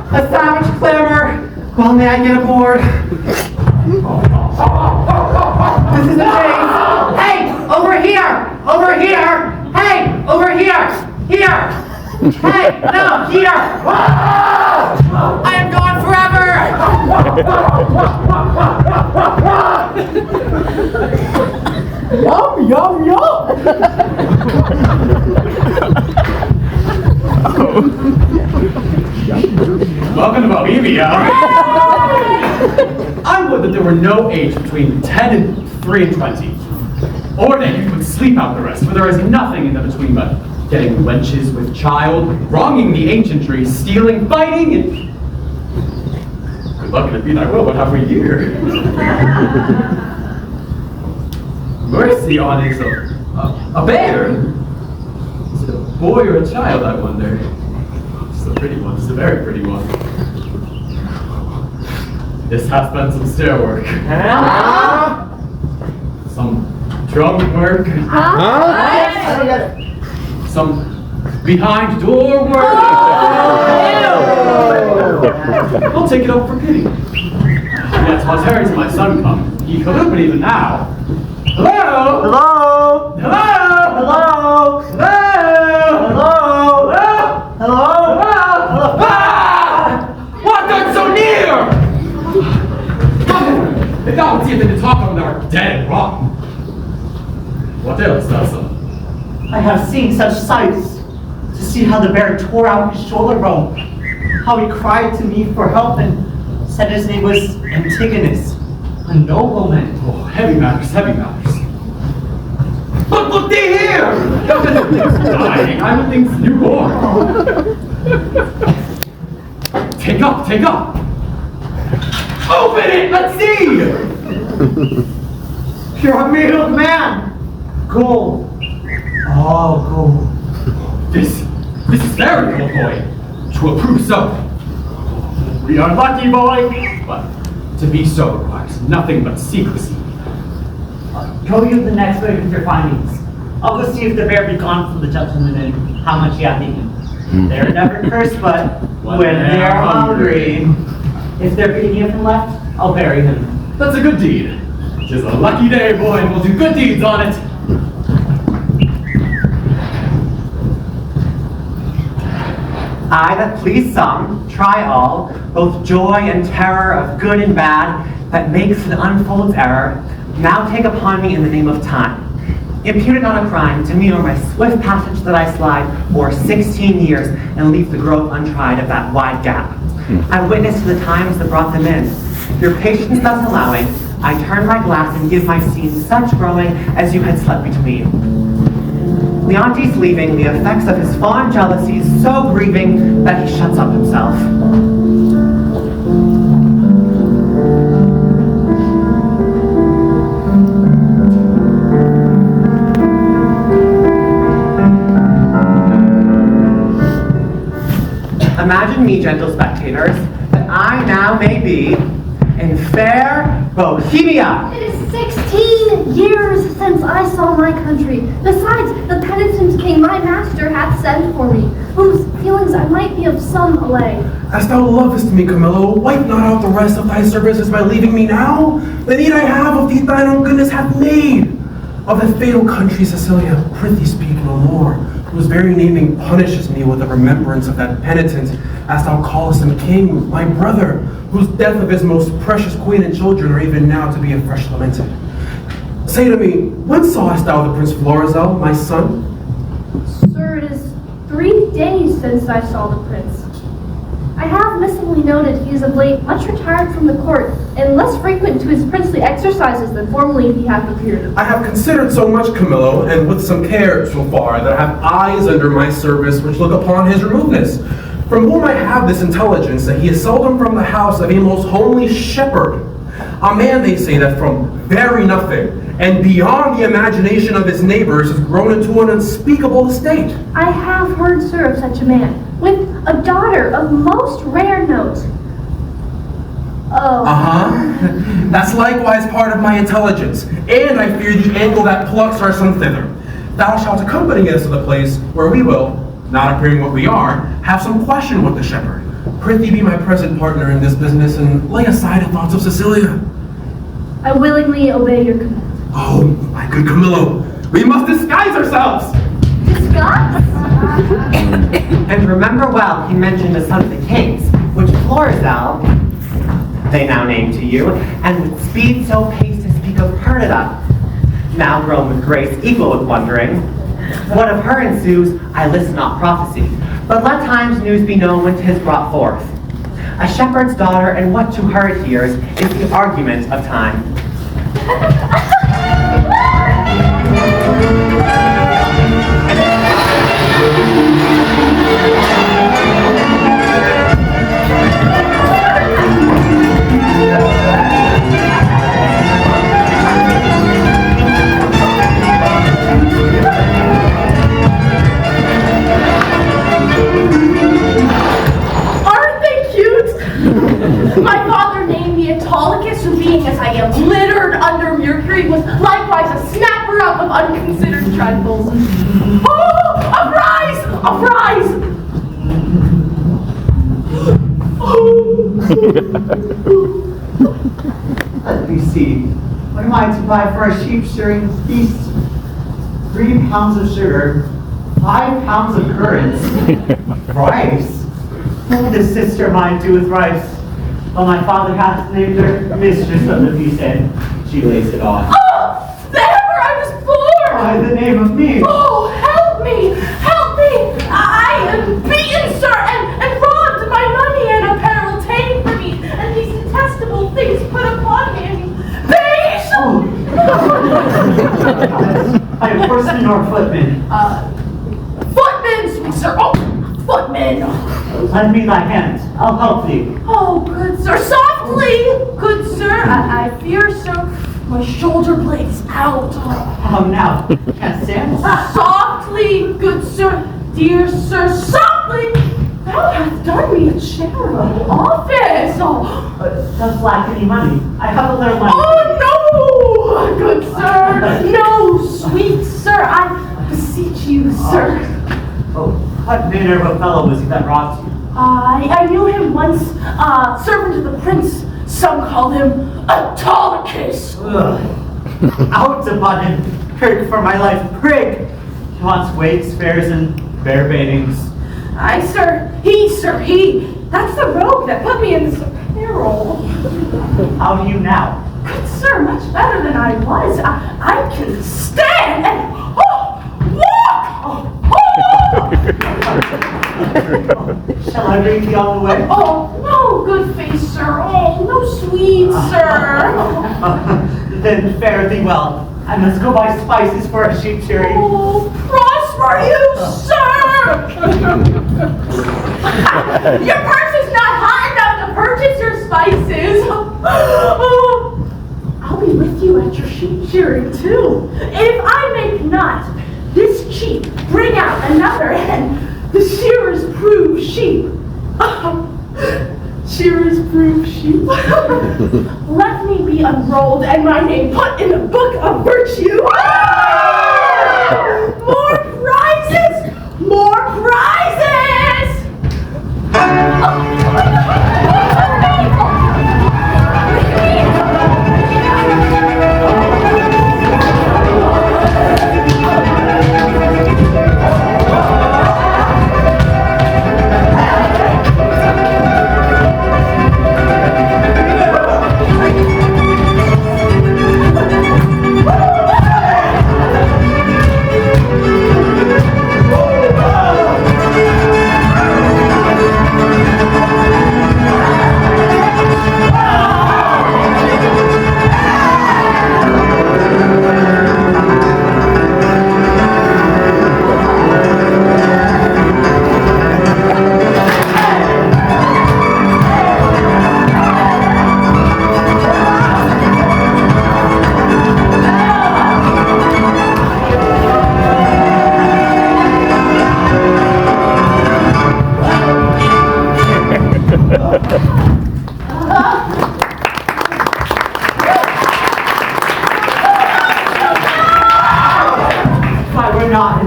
A savage clamor. Well, may I get aboard? This is a chase. Hey, over here! Over here! Hey, over here! Here! Hey, no, here! I am gone forever! Yum, yum, yum! Welcome to Bohemia. I would that there were no age between 10 and 3 and 20. Or that you would sleep out the rest, for there is nothing in the between but getting wenches with child, wronging the ancientry, stealing, fighting, and... Good luck, and it be thy will, what have we here? Mercy on is a bear. Is it a boy or a child, I wonder? It's a pretty one, it's a very pretty one. This hath been some stair work. Some drunk work. Some behind door work. I'll take it up for pity. Yet was Harry's my son come. He could open even now. Hello? Hello? Hello? Hello? Hello? Hello? Hello? Hello? Ah! What done so near? They don't see anything to talk of, they're dead and rotten. What else, Elsa? I have seen such sights. To see how the bear tore out his shoulder bone. How he cried to me for help and said his name was Antigonus. A nobleman. Oh, heavy matters, heavy matters. But look they here! Dying, I'm the thing's newborn. Take up, take up. Open it, let's see! You're a middle man. Gold. Oh, gold. This is very cool, boy. To approve so. We are lucky, boy. But to be so requires nothing but secrecy. Go you the next way with your findings. I'll go see if the bear be gone from the gentleman and how much he hath eaten. They're never cursed, but when they're hungry. If there be any of him left, I'll bury him. That's a good deed. 'Tis a lucky day, boy, and we'll do good deeds on it. I that please some, try all, both joy and terror of good and bad, that makes and unfolds error, now take upon me in the name of time. Imputed on a crime, to me or my swift passage that I slide, or 16 years, and leave the growth untried of that wide gap. I witness to the times that brought them in. Your patience thus allowing, I turn my glass and give my scene such growing as you had slept between. Leontes leaving, the effects of his fond jealousies so grieving that he shuts up himself. Imagine me, gentle spectators, that I now may be in fair Bohemia. It is 16 years since I saw my country. Besides, the penitent king my master hath sent for me, whose feelings I might be of some allay. As thou lovest me, Camillo, wipe not out the rest of thy services by leaving me now. The need I have of thee thine own goodness hath made. Of the fatal country, Cecilia, prithee speak no more, whose very naming punishes me with the remembrance of that penitent, as thou callest him king, my brother, whose death of his most precious queen and children are even now to be afresh lamented. Say to me, when sawest thou the Prince Florizel, my son? Sir, it is 3 days since I saw the prince. I have missingly noted he is of late much retired from the court, and less frequent to his princely exercises than formerly he hath appeared. I have considered so much, Camillo, and with some care so far, that I have eyes under my service which look upon his removedness, from whom I have this intelligence that he is seldom from the house of a most homely shepherd, a man, they say, that from very nothing, and beyond the imagination of his neighbors, has grown into an unspeakable estate. I have heard, sir, of such a man, with a daughter of most rare note. Oh. That's likewise part of my intelligence, and I fear the ankle that plucks our son thither. Thou shalt accompany us to the place where we will, not appearing what we are, have some question with the shepherd. Prithee be my present partner in this business, and lay aside the thoughts of Cecilia. I willingly obey your command. Oh, my good Camillo, we must disguise ourselves! Disguise? And remember well, he mentioned the son of the kings, which Florizel they now name to you, and with speed so paced to speak of Perdita, now grown with grace equal with wondering. What of her ensues, I list not prophecy, but let time's news be known when 'tis brought forth. A shepherd's daughter, and what to her adheres, is the argument of time. Aren't they cute? My father named me Autolycus, who being as I am littered under Mercury, was likewise a snapper up of unconsidered trifles. Oh, uprise! Uprise! Let me see. What am I to buy for a sheep shearing feast? 3 pounds of sugar, 5 pounds of currants. Rice? What would this sister of mine do with rice? Well, my father hath named her mistress of the feast, and she lays it on. Oh, the ever I was born! By the name of me. Oh, help me! Help me! I am beaten, sir, and robbed my money and apparel taken from me, and these detestable things put upon me, and beige! Oh. I am horseman or footman. Footman, sweet sir! Oh, footman! Lend me thy hand. I'll help thee. Oh, good sir, softly! Good sir, I fear, sir, my shoulder blade is out. How now? Can't stand. Softly, good sir, dear sir, softly! Thou hast done me a charitable office. Does lack any money? I have a little money. Oh, no! Good sir, no, sweet sir, I beseech you, sir. Oh, what manner of a fellow was he that robbed you? I knew him once, servant of the prince. Some called him Autolycus. Ugh. Out upon him, prig for my life, prig! He wants waits, fares, and bear baitings. Aye, sir, he. That's the rogue that put me in this peril. How do you now? Good sir, much better than I was. I can stand and walk. Shall I bring thee on the way? Oh, no, good face, sir. Oh, no sweet, sir. Then fare thee well. I must go buy spices for a sheep shearing. Oh, prosper you, sir! Your purse is not hot enough to purchase your spices. Oh, I'll be with you at your sheep shearing, too. If I make not this sheep bring out another hen, the shearers prove sheep. Shearers prove sheep. Let me be unrolled and my name put in the book of virtue. More prizes! More prizes!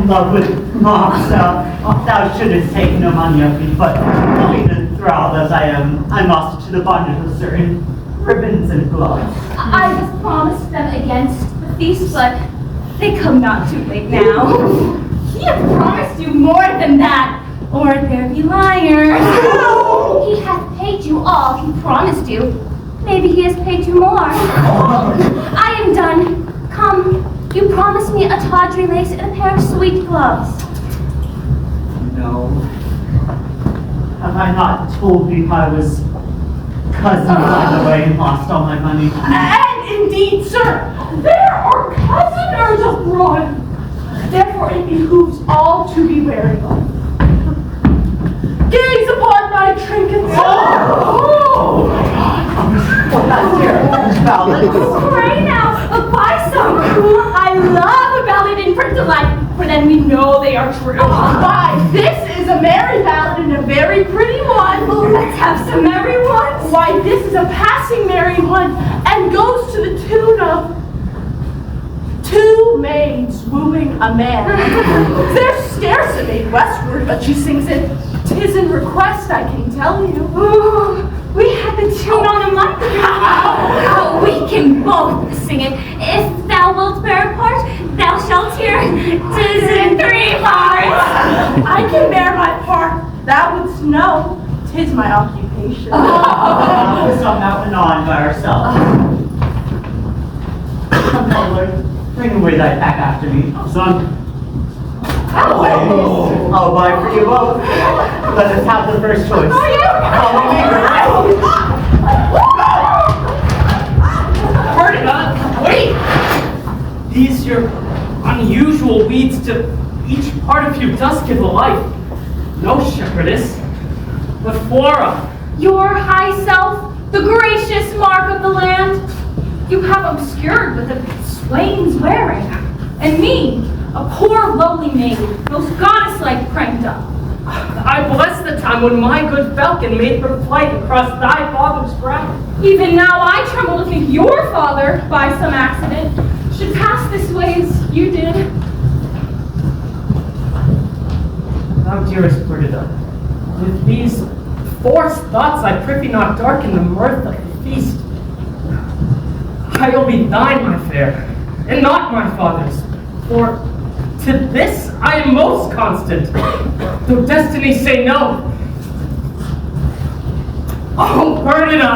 Love with Marcel, thou shouldst take no money of me, but being enthralled as I am, I must to the bondage of certain ribbons and gloves. I was promised them against the feast, but they come not too late now. He hath promised you more than that, or there be liars. He hath paid you all he promised you. Maybe he has paid you more. I am done. Come. You promised me a tawdry lace and a pair of sweet gloves. No. Have I not told thee I was cousin by the way and lost all my money? And indeed, sir, there are cousiners abroad. Therefore it behooves all to be wary of. Gaze upon my trinkets. Oh my God. Well, that's terrible. Balance. Pray now, buy some. I love a ballad in print delight, for then we know they are true. Why, this is a merry ballad and a very pretty one. Well, let's have some merry ones. Why, this is a passing merry one, and goes to the tune of two maids wooing a man. There's scarce a maid westward, but she sings it. 'Tis in request, I can tell you. Ooh, we had the tune on a month ago. Oh, we can both sing it. If thou wilt bear a part, thou shalt hear. 'Tis in 3 parts. I can bear my part. Thou wouldst know. 'Tis my occupation. Let's not out and on by ourselves. Come, Lord, bring away thy pack after me, son. Ladies, I'll buy for you both. Let us have the first choice. Follow me, Ferdinand, wait! These your unusual weeds to each part of you does give a life. No shepherdess, but Flora. Your high self, the gracious mark of the land, you have obscured with a swain's wearing, and me, a poor lowly maid, most goddess-like pranked up. I bless the time when my good falcon made her flight across thy father's brow. Even now I tremble to think your father, by some accident, should pass this way as you did. Thou dearest Perdita, with these forced thoughts I prithee not darken the mirth of the feast. I will be thine, my fair, and not my father's, for to this I am most constant, though destiny say no. Oh, Perdita!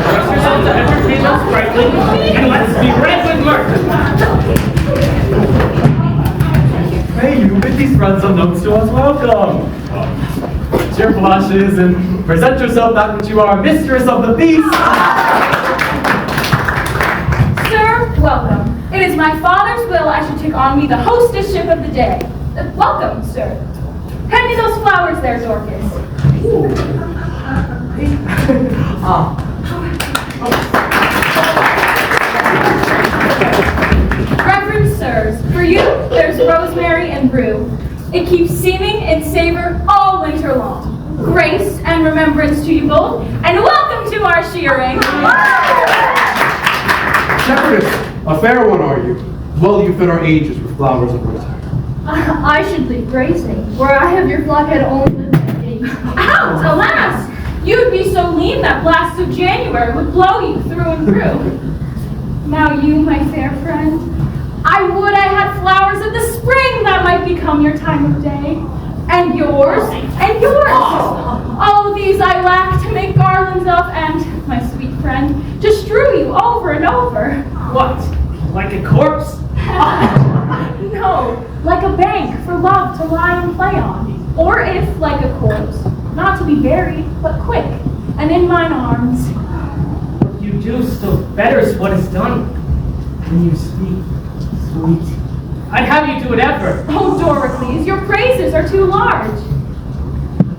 Trust yourself to entertain us brightly, and let's be red with mirth. With these friends on notes to us, welcome. Put your blushes and present yourself that which you are, mistress of the feast. Sir, welcome. It is my father's will I should take on me the hostessship of the day. Welcome, sir. Hand me those flowers there, Dorcas. Reverend sirs, for you there's rosemary and rue. It keeps seeming and savor all winter long. Grace and remembrance to you both, and welcome to our shearing. Shepherdess, a fair one are you. Well you fit our ages with flowers of winter. I should leave grazing, where I have your flock had only lived at days. Out, alas! You'd be so lean that blasts of January would blow you through and through. Now you, my fair friend, I would I had flowers of the spring that might become your time of day. And yours, and yours. All of these I lack to make garlands of, and, my sweet friend, to strew you over and over. What? Like a corpse? No, like a bank for love to lie and play on. Or if, like a corpse, not to be buried, but quick, and in mine arms. What you do still betters what is done. When you speak, sweet. I'd have you do it ever. Oh, Doricles, your praises are too large.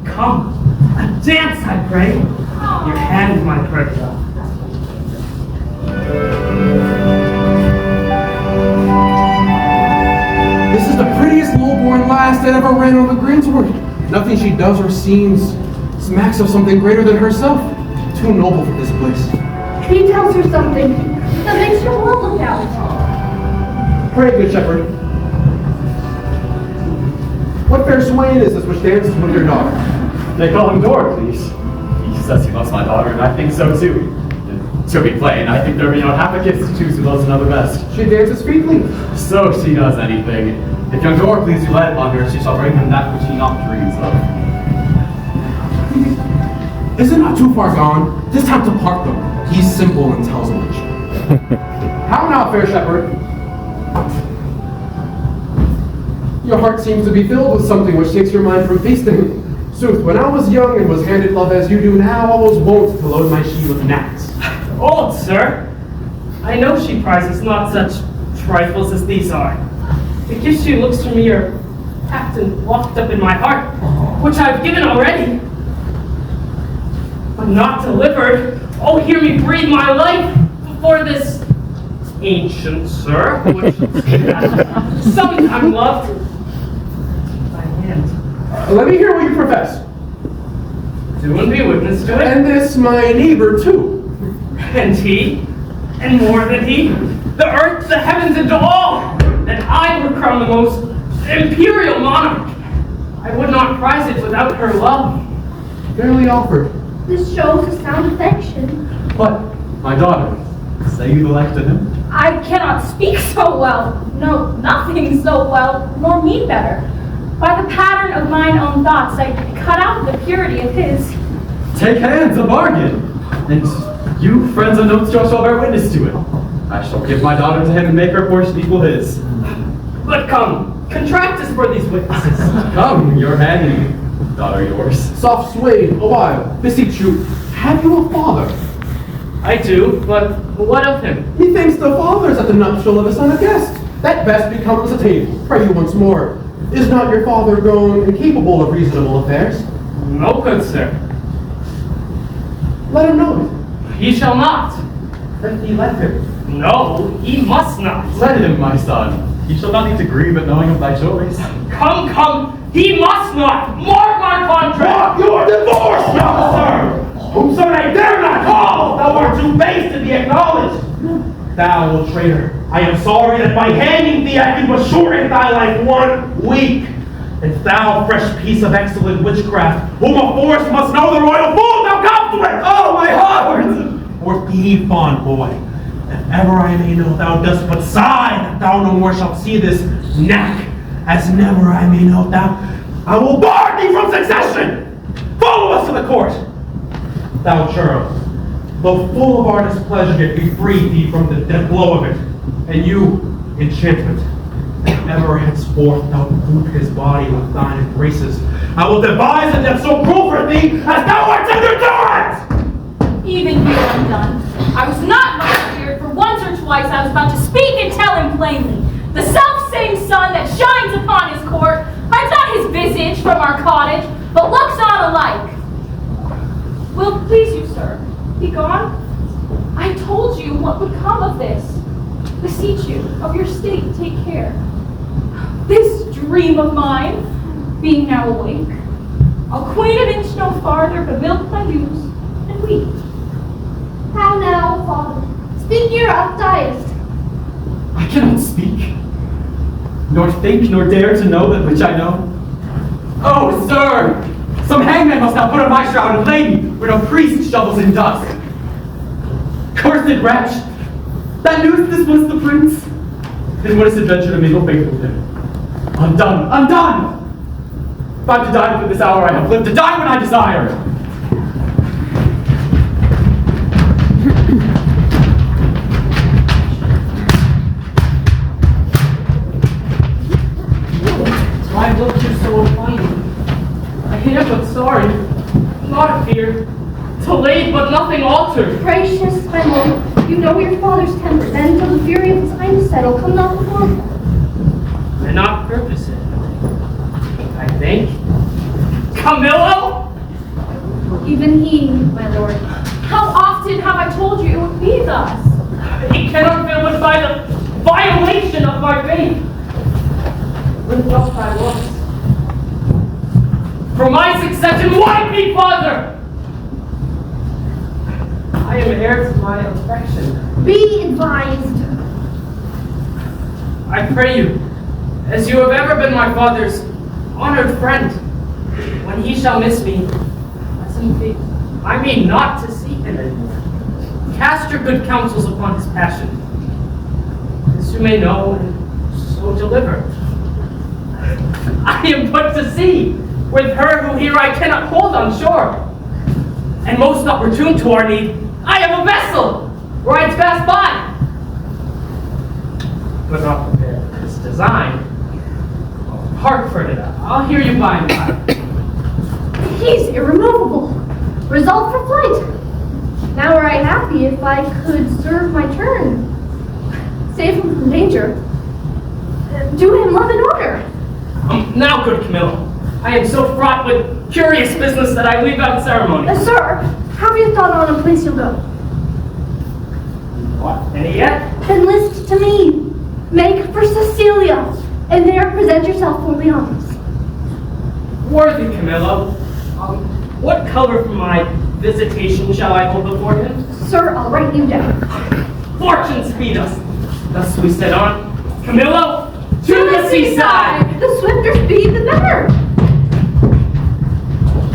Come, a dance, I pray. Your hand, my Bertha. This is the prettiest low-born lass that ever ran on the greensward. Nothing she does or seems smacks of something greater than herself. Too noble for this place. He tells her something that makes her well look out. Pray, good shepherd. What fair swain is this which dances with your daughter? They call him Doricles. He says he loves my daughter, and I think so too. And to be plain, I think there be not half a kiss to choose who loves another best. She dances featly. So she does anything. If young Doricles you let on her, she shall bring him that which he not dreams of. Is it not too far gone? 'Tis time to part them. He's simple and tells much. How now, fair shepherd? Your heart seems to be filled with something which takes your mind from feasting. Sooth, when I was young and was handed love as you do now, I was wont to load my sheet with gnats. Old sir, I know she prizes not such trifles as these are. The kiss she looks from me are packed and locked up in my heart, which I've given already. But not delivered. Oh, hear me breathe my life before this ancient sir, which sometime loved thy hand. Let me hear what you profess. Do and be witness to it. And this my neighbor too. And he, and more than he, the earth, the heavens, and all, that I would crown the most imperial monarch. I would not prize it without her love. Fairly offered. This shows a sound affection. But, my daughter, say you the like to him? I cannot speak so well, no, nothing so well, nor mean better. By the pattern of mine own thoughts, I cut out the purity of his. Take hands, a bargain! And you, friends and notes, shall bear witness to it. I shall give my daughter to him and make her portion equal his. But come, contract us for these witnesses. Come, your hand, daughter yours. Soft sway, a while. Beseech you, have you a father? I do, but what of him? Methinks the father's at the nuptial of a son of guest. That best becomes a table. Pray you once more. Is not your father grown incapable of reasonable affairs? No, good sir. Let him know it. He shall not. Then he let him. No, he must not. Let him, my son. He shall not need to grieve at knowing of thy joys. Come, come, he must not. Mark our contract. You are divorced, young sir! Whom sir I dare not call! Thou art too base to be acknowledged! Thou, old traitor, I am sorry that by hanging thee I can but shorten thy life 1 week. And thou, fresh piece of excellent witchcraft, whom a force must know the royal fool thou come to it! Oh, my heart! Or thee, fond boy, if ever I may know thou dost but sigh that thou no more shalt see this knack, as never I may know thou, I will bar thee from succession! Follow us to the court! Thou, Charles, though full of our displeasure, yet we free thee from the death blow of it. And you, enchantment, if ever hadst henceforth thou group his body with thine embraces. I will devise a death so cruel for thee as thou art underdone! Even here I'm done. I was not much feared, for once or twice I was about to speak and tell him plainly. The self-same sun that shines upon his court hides not his visage from our cottage, but looks on alike. Will it please you, sir, be gone? I told you what would come of this. Beseech you, of your state take care. This dream of mine, being now awake, I'll queen an inch no farther, but milk my ewes and weep. How now, father? Speak your diest. I cannot speak, nor think, nor dare to know that which I know. Oh, sir! Some hangman must now put on my shroud and lay me where no priest shovels in dust. Cursed wretch! That knew this was the prince? Then what is adventure to mingle faith with him? Undone! Undone! If I'm to die within this hour, I have lived to die when I desire! Why look you so unfinding? I am but sorry, not fear. Delayed, but nothing altered. Gracious, my lord, you know your father's temper, and until the fury of his highness settle, come not before him. And not purpose it, I think. Camillo? Even he, my lord. How often have I told you it would be thus? He cannot feel but by the violation of my faith. Lift up thy looks. For my succession, wipe me, father! I am heir to my affection. Be advised. I pray you, as you have ever been my father's honored friend, when he shall miss me, let him be. I mean not to seek him anymore. Cast your good counsels upon his passion, as you may know and so deliver. I am put to sea with her who here I cannot hold on shore, and most opportune to our need, I have a vessel, rides fast by, but not prepared for this design. Hark, Ferdinand, I'll hear you by and by. He's irremovable. Resolved for flight. Now were I happy if I could serve my turn. Save him from danger. Do him love and honor. Now, good Camilla, I am so fraught with curious business that I leave out ceremony. Sir, have you thought on a place you'll go? What, any yet? Enlist to me. Make for Cecilia, and there present yourself fully honest. Worthy Camilla, what color for my visitation shall I hold before him? Sir, I'll write you down. Fortune speed us. Thus we set on. Camillo, to the seaside! The swifter speed, the better.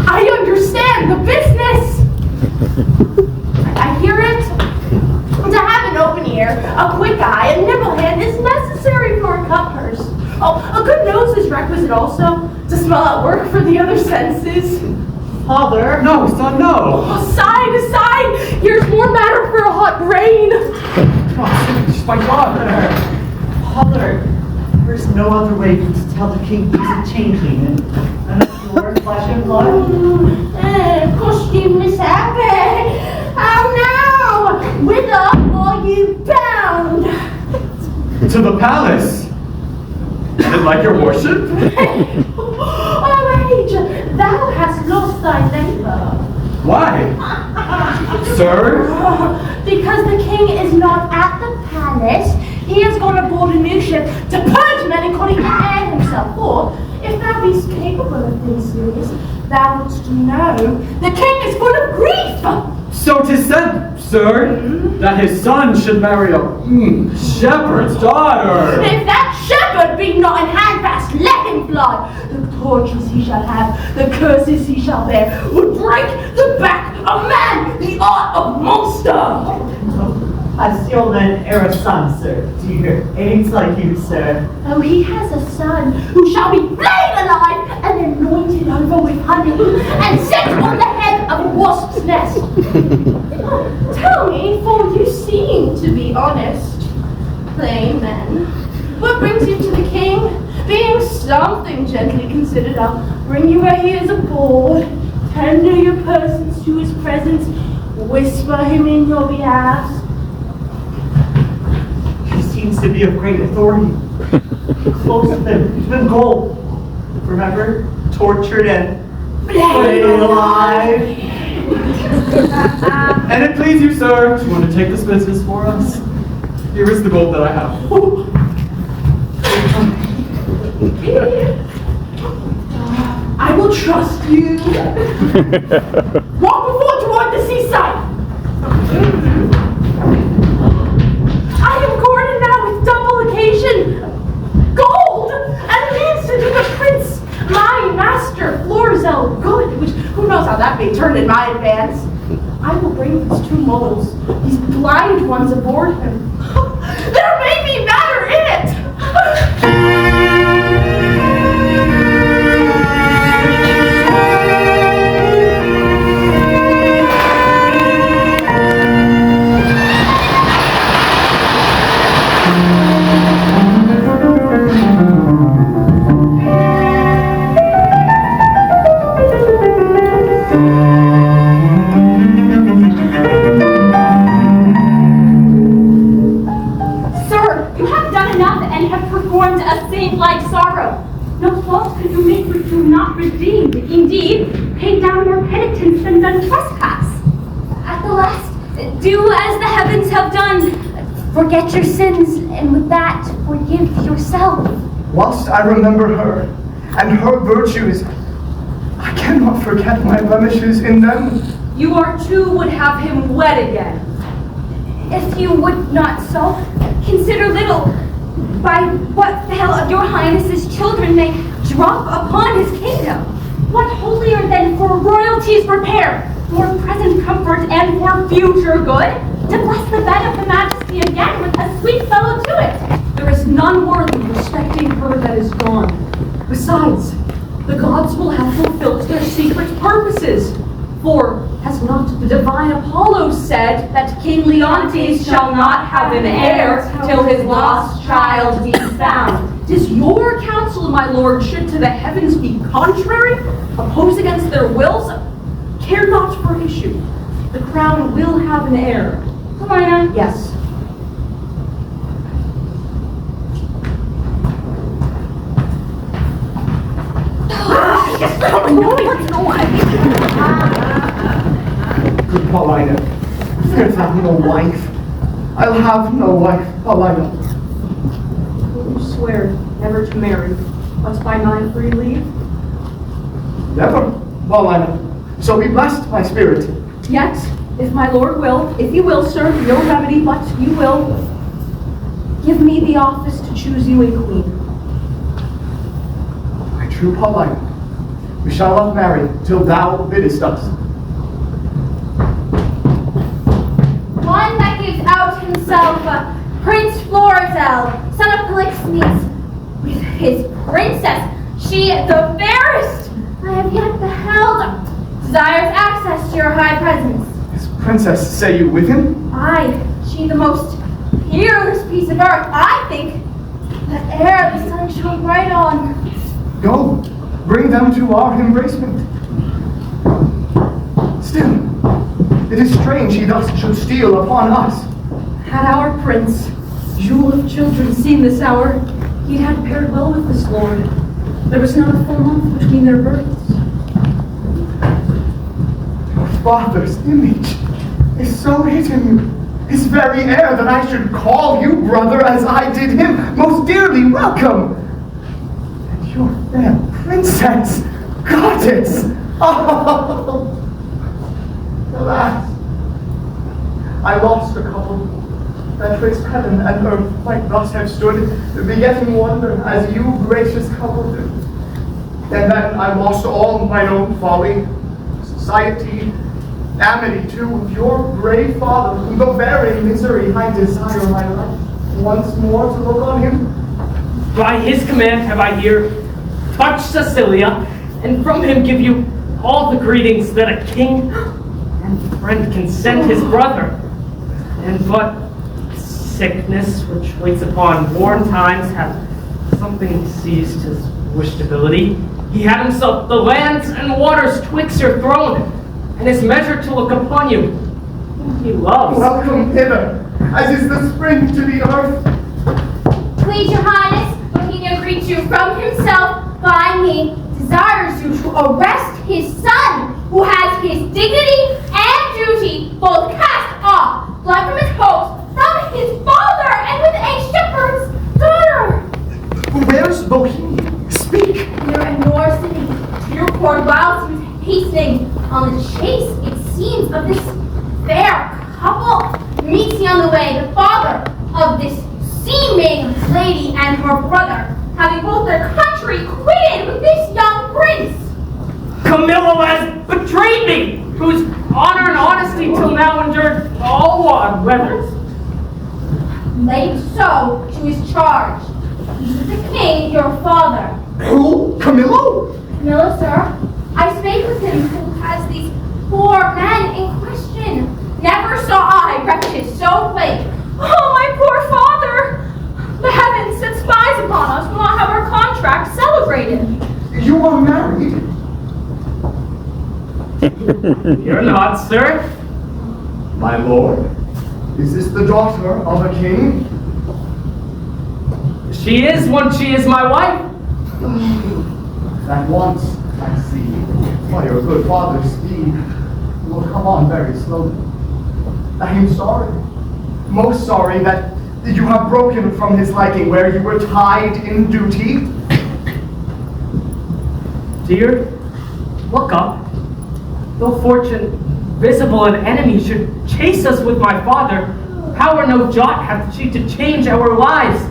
I understand the business! I hear it. To have an open ear, a quick eye, a nimble hand is necessary for a cut purse. Oh, a good nose is requisite also, to smell out work for the other senses. Father? No, son, no! Oh, side, here's more matter for a hot brain. Oh, my father! Father, there's no other way but to tell the king he's a changeling and a pure flesh and blood. Costume mishap. How now? Whither are you bound? To the palace! Is it like your worship? Oh, age, thou hast lost thy labor. Why? Sir? Because the king is not at the palace. He has gone aboard a new ship to purge melancholy and air himself. For, if thou beest capable of these things, thou wouldst know the king is full of grief. So 'tis said, sir, that his son should marry a shepherd's daughter. If that shepherd be not in handfast, let him fly. The tortures he shall have, the curses he shall bear, would break the back of man, the art of monster. Has the old man e'er a son, sir? Do you hear aids like you, sir? Oh, he has a son who shall be flayed alive and anointed over with honey and set on the head of a wasp's nest. Tell me, for you seem to be honest, plain men, what brings you to the king, being something gently considered, I'll bring you where he is aboard, tender your persons to his presence, whisper him in your behalf. He seems to be of great authority. Closer than gold. Remember? Tortured and flayed alive. And it please you, sir, do you want to take this business for us? Here is the gold that I have. I will trust you. Walk before toward the seaside. I am gorded now with double occasion, gold, and means to do the prince, my master, Florizel, good, which who knows how that may turn in my advance. I will bring these two mortals, these blind ones aboard him. There may be matter in it. Like sorrow. No fault could you make which you not redeemed. Indeed, pay down more penitence than done trespass. At the last, do as the heavens have done. Forget your sins, and with that, forgive yourself. Whilst I remember her and her virtues, I cannot forget my blemishes in them. You are too would have him wed again. If you would not so, consider little by what veil of your highness's children may drop upon his kingdom. What holier than for royalty's repair, for present comfort and for future good, to bless the bed of the majesty again with a sweet fellow to it? There is none worthy respecting her that is gone. Besides, the gods will have fulfilled their secret purposes. For has not the divine Apollo said that King Leontes shall not have an heir till his lost child be found? 'Tis your counsel, my lord, should to the heavens be contrary, oppose against their wills, care not for issue. The crown will have an heir. Helena? Yes. Good Paulina, I'll have no wife. I'll have no wife, Paulina. Will you swear never to marry, but by my free leave? Never, Paulina. So be blessed, my spirit. Yet, if my lord will, if you will, sir, no remedy, but you will, give me the office to choose you a queen. My true Paulina, we shall not marry till thou biddest us. One that gives out himself Prince Florizel, son of Polixenes, with his princess, she the fairest I have yet beheld, desires access to your high presence. His princess, say you with him? Aye, she the most peerless piece of earth, I think, the air the sun shone bright on. Go, bring them to our embracement. Still, it is strange he thus should steal upon us. Had our prince, jewel of children, seen this hour, he'd had paired well with this lord. There was not a full month between their births. Your father's image is so hid in you, his very air, that I should call you brother as I did him. Most dearly welcome. And your fair princess, goddess. Oh, alas, I lost a couple that twixt heaven and earth might thus have stood, begetting wonder as you gracious couple do. And then I lost all mine own folly, society, amity too, of your brave father, whom though bearing misery, I desire my life once more to look on him. By his command have I here touched Cecilia, and from him give you all the greetings that a king and friend can send his brother. And but sickness which waits upon worn times hath something seized his Wished ability. He had himself the lands and waters twixt your throne, and is measured to look upon you, whom he loves. Welcome hither, as is the spring to the earth. Please, your highness, Bohemia greets you from himself by me, desires you to arrest his son, who has his dignity and duty both cast off, blood from his hopes, from his father, and with a shepherd's daughter. Where's Bohemia? Speak! Here in your city, to your court, whilst he was hastening on the chase, it seems, of this fair couple, meets he on the way, the father of this seeming lady and her brother, having both their country quitted with this young prince. Camillo has betrayed me, whose honor and honesty till now endured all odd weathers. Laid so to his charge. He's with the king, your father. Who? Camillo? Camillo, sir, I spake with him who has these poor men in question. Never saw I wretched so plagued. Oh, my poor father! The heavens that spies upon us will not have our contract celebrated. You are married? You're not, sir. My lord, is this the daughter of a king? She is when she is my wife. At once, I see, by your good father's speed, will come on very slowly. I am sorry, most sorry that you have broken from his liking where you were tied in duty. Dear, look up. Though fortune, visible and enemy, should chase us with my father, power no jot hath she to change our lives.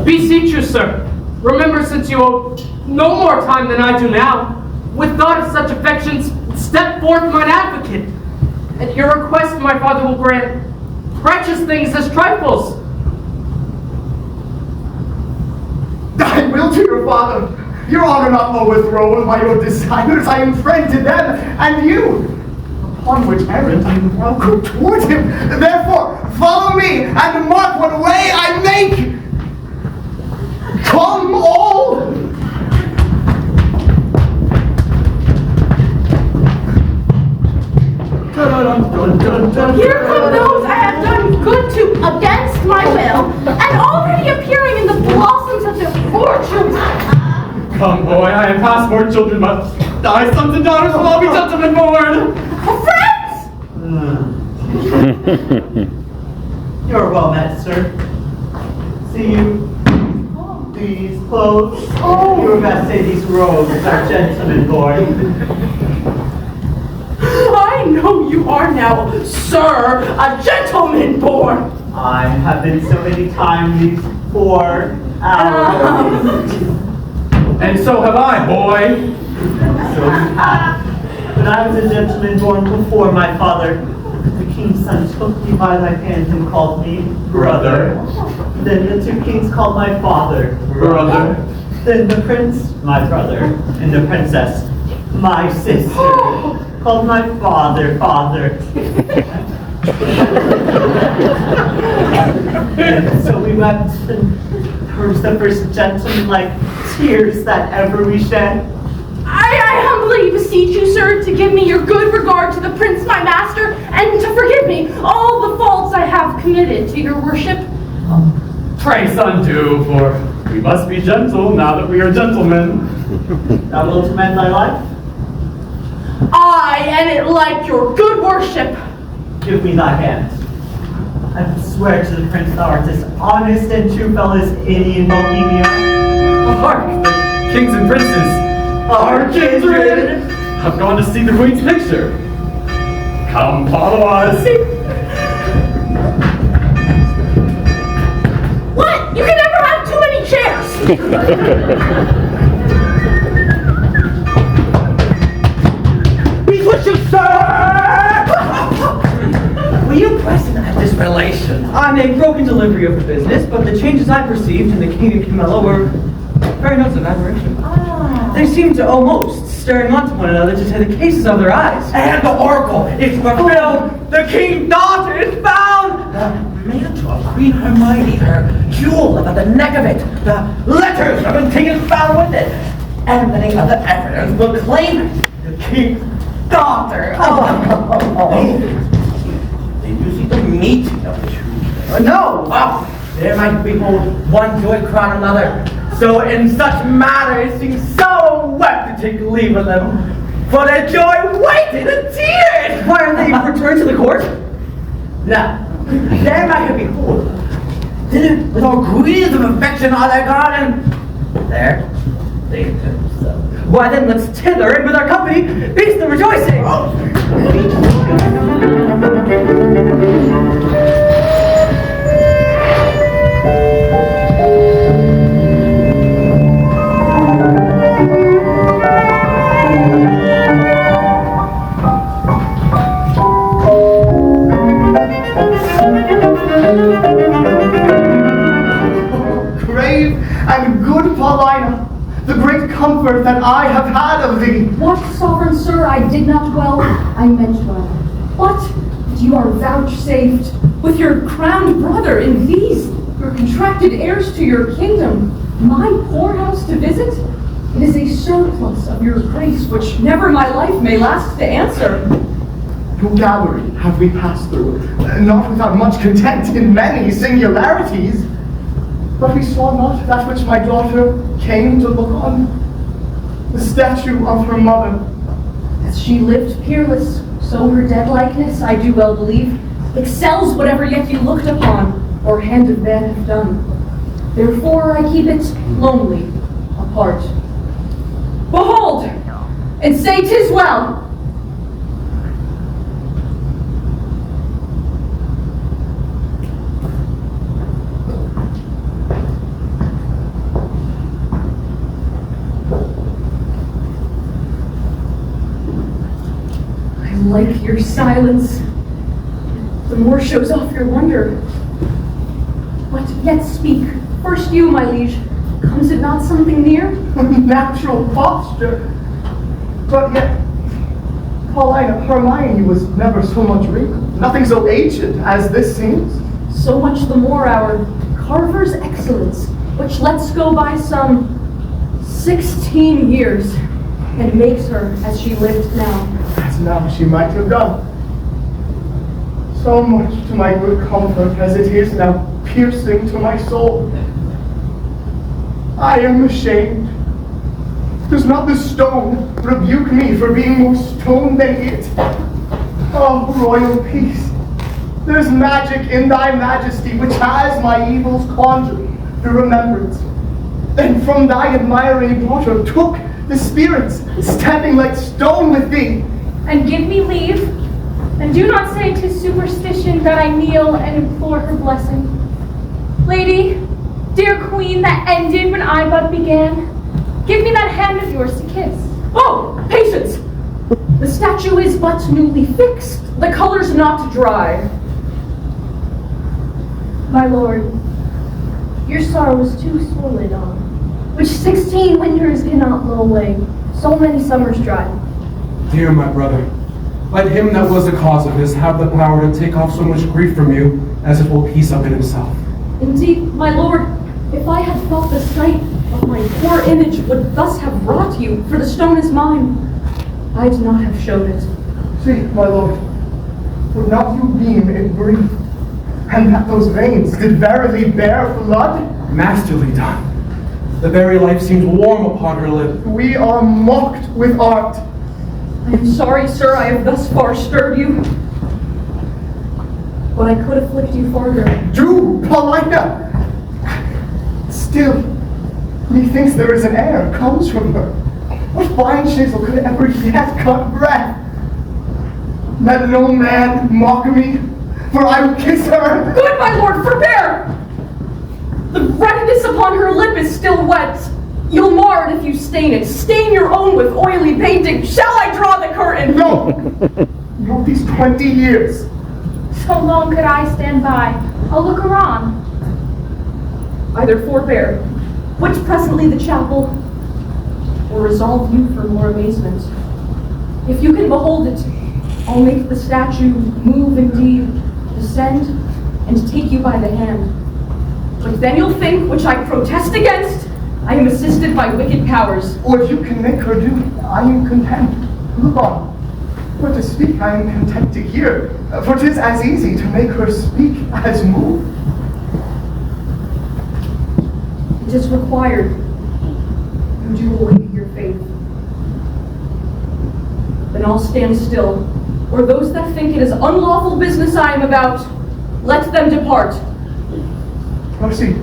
Beseech you, sir, remember since you owe no more time than I do now, with thought of such affections, step forth mine advocate. At your request my father will grant precious things as trifles. I will to your father. Your honor not overthrown by your desires. I am friend to them and you. Upon which errand I will now go toward him. Therefore, follow me and mark what way I make. Come all. Here come those I have done good to against my will, and already appearing in the blossoms of their fortunes. Come, boy, I am past more children, but thy sons and daughters will all be gentlemen born. Friends! You're well met, sir. See you. These clothes. You were best say these robes are gentlemen born. I know you are now, sir, a gentleman born. I have been so many times these 4 hours. And so have I, boy. So you have. But I was a gentleman born before my father. The king's son took me by my hand and called me brother. Then the 2 kings called my father Brother. Then the prince, my brother, and the princess, my sister, called my father. And so we wept, and there was the first gentleman-like tears that ever we shed. I humbly beseech you, sir, to give me your good regard to the prince, my master, and to forgive me all the faults I have committed to your worship. Pray, son, do, for we must be gentle now that we are gentlemen. Thou wilt amend thy life? Aye, and it like your good worship. Give me thy hand. I will swear to the prince thou art as honest and true fellow as any in Bohemia. Hark, the kings and princes, our kindred, have gone to see the queen's picture. Come, follow us. What? You can never have too many chairs. We wish you, sir! Were you present at this relation? I made broken delivery of the business, but the changes I perceived in the king and Camilla were very notes of admiration. They seemed to almost staring on to one another to see the cases of their eyes. And the oracle is fulfilled. The king's daughter is found. The mantle of Queen Hermione, her jewel about the neck of it, the letters have been taken found with it, and many other evidence will claim it, the king's daughter. Did you see the meeting of the two? No! Oh, there might behold one joy crown another. So in such matter it seems so wet to take leave of them. For their joy waited and tears! Why are they returned to the court? Now, there might have behold dinner with all greetings of affection on their garden. There, they themselves. Why then let's tither and with our company feast and rejoicing! Grave and good Paulina, the great comfort that I have had of thee. What, sovereign sir, I did not well, I meant well. What, you are vouchsafed with your crowned brother in these, your contracted heirs to your kingdom, my poor house to visit? It is a surplus of your grace, which never my life may last to answer. Your gallery have we passed through, not without much content in many singularities. But we saw not that which my daughter came to look on, the statue of her mother. As she lived peerless, so her dead likeness, I do well believe, excels whatever yet you looked upon, or hand of man have done. Therefore I keep it lonely, apart. Behold, and say 'tis well. Like your silence, the more shows off your wonder. But yet speak, first you, my liege, comes it not something near? Natural posture. But yet, Paulina, Hermione was never so much wrinkled, nothing so ancient as this seems. So much the more our carver's excellence, which lets go by some 16 years, and makes her as she lived now. As now she might have done. So much to my good comfort as it is now piercing to my soul. I am ashamed. Does not the stone rebuke me for being more stone than it? Oh, royal peace, there's magic in thy majesty which has my evils conjured through remembrance. And from thy admiring daughter took the spirits, standing like stone with thee. And give me leave, and do not say 'tis superstition that I kneel and implore her blessing. Lady, dear queen that ended when I but began, give me that hand of yours to kiss. Oh, patience! The statue is but newly fixed, the color's not dry. My lord, your sorrow is too sore laid on, which 16 winters cannot blow away, so many summers dry. Dear my brother, let him that was the cause of this have the power to take off so much grief from you as it will peace up in himself. Indeed, my lord, if I had thought the sight of my poor image would thus have wrought you, for the stone is mine, I'd not have showed it. See, my lord, would not you beam in grief, and that those veins did verily bear blood? Masterly done. The very life seems warm upon her lip. We are mocked with art. I am sorry, sir, I have thus far stirred you, but I could afflict you farther. Do, Paulina! Still, methinks there is an air comes from her. What fine chisel could ever yet cut breath? Let no man mock me, for I will kiss her. Good, my lord, forbear! The redness upon her lip is still wet. You'll mar it if you stain it. Stain your own with oily painting. Shall I draw the curtain? No! Not these 20 years. So long could I stand by. I'll look her on. Either forbear, quit presently the chapel, or resolve you for more amazement. If you can behold it, I'll make the statue move indeed, descend, and take you by the hand. But then you'll think, which I protest against, I am assisted by wicked powers. Or if you can make her do, I am content. Look on. For to speak, I am content to hear. For 'tis as easy to make her speak as move. It is required you do away with your faith. Then I'll stand still, or those that think it is unlawful business I am about, let them depart. Mercy,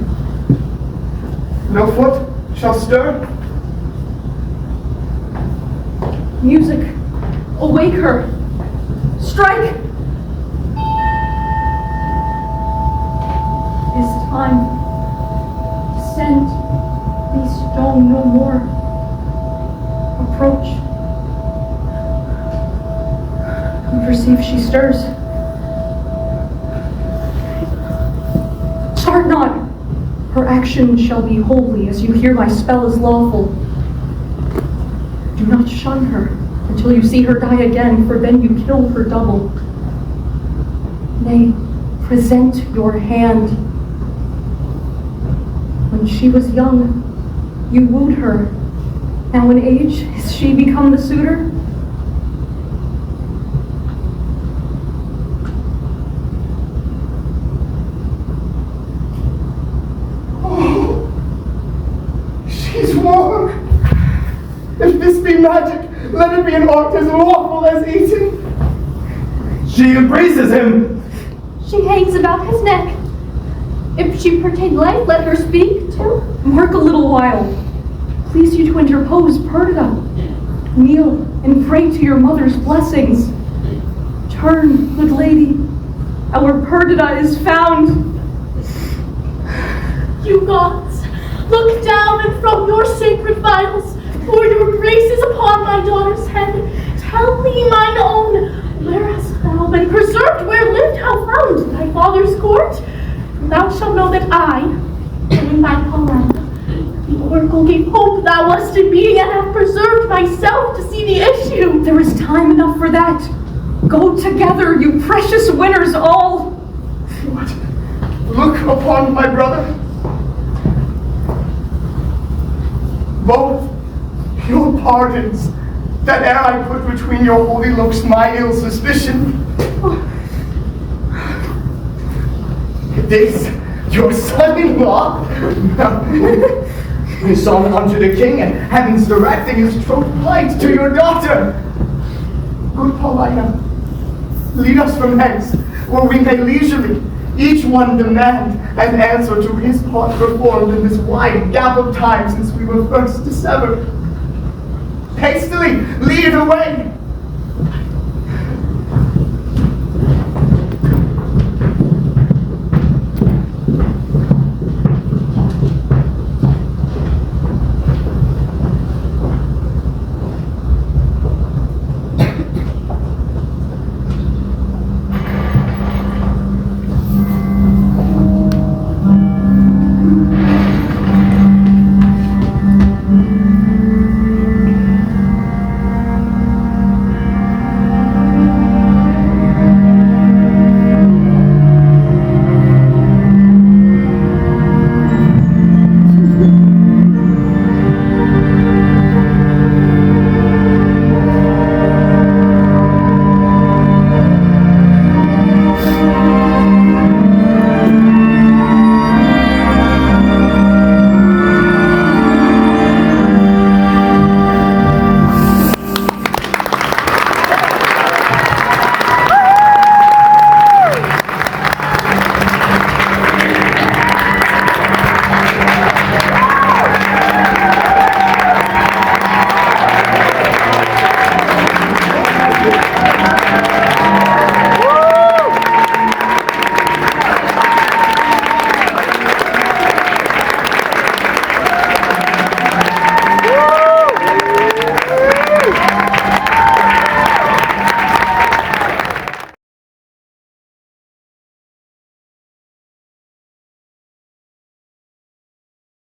no foot shall stir. Music, awake her. Strike! It is time. Descend. Be stone no more. Approach. You perceive she stirs. Start not. Her action shall be holy as you hear my spell is lawful. Do not shun her until you see her die again, for then you kill her double. Nay, present your hand. When she was young, you wooed her. Now in age, is she become the suitor? She's warm. If this be magic, let it be an art as lawful as eating. She embraces him. She hangs about his neck. If she pretend life, let her speak too. Mark a little while. Please you to interpose, Perdita. Kneel and pray to your mother's blessings. Turn, good lady. Our Perdita is found. You gods, look down and from your sacred vials, pour your graces upon my daughter's head. Tell me, mine own, where hast thou been preserved? Where lived, how found thy father's court? Thou shalt know that I am in thy poem. The oracle gave hope thou wast in being, and have preserved myself to see the issue. There is time enough for that. Go together, you precious winners all. What? Look upon my brother. Both your pardons, that ere I put between your holy looks my ill suspicion. This, your son-in-law, is on unto the king, and heaven's directing his troth plight to your daughter. Good Paulina, lead us from hence, where we may leisurely, each one demand an answer to his part performed in this wide gap of time since we were first dissevered. Hastily lead away.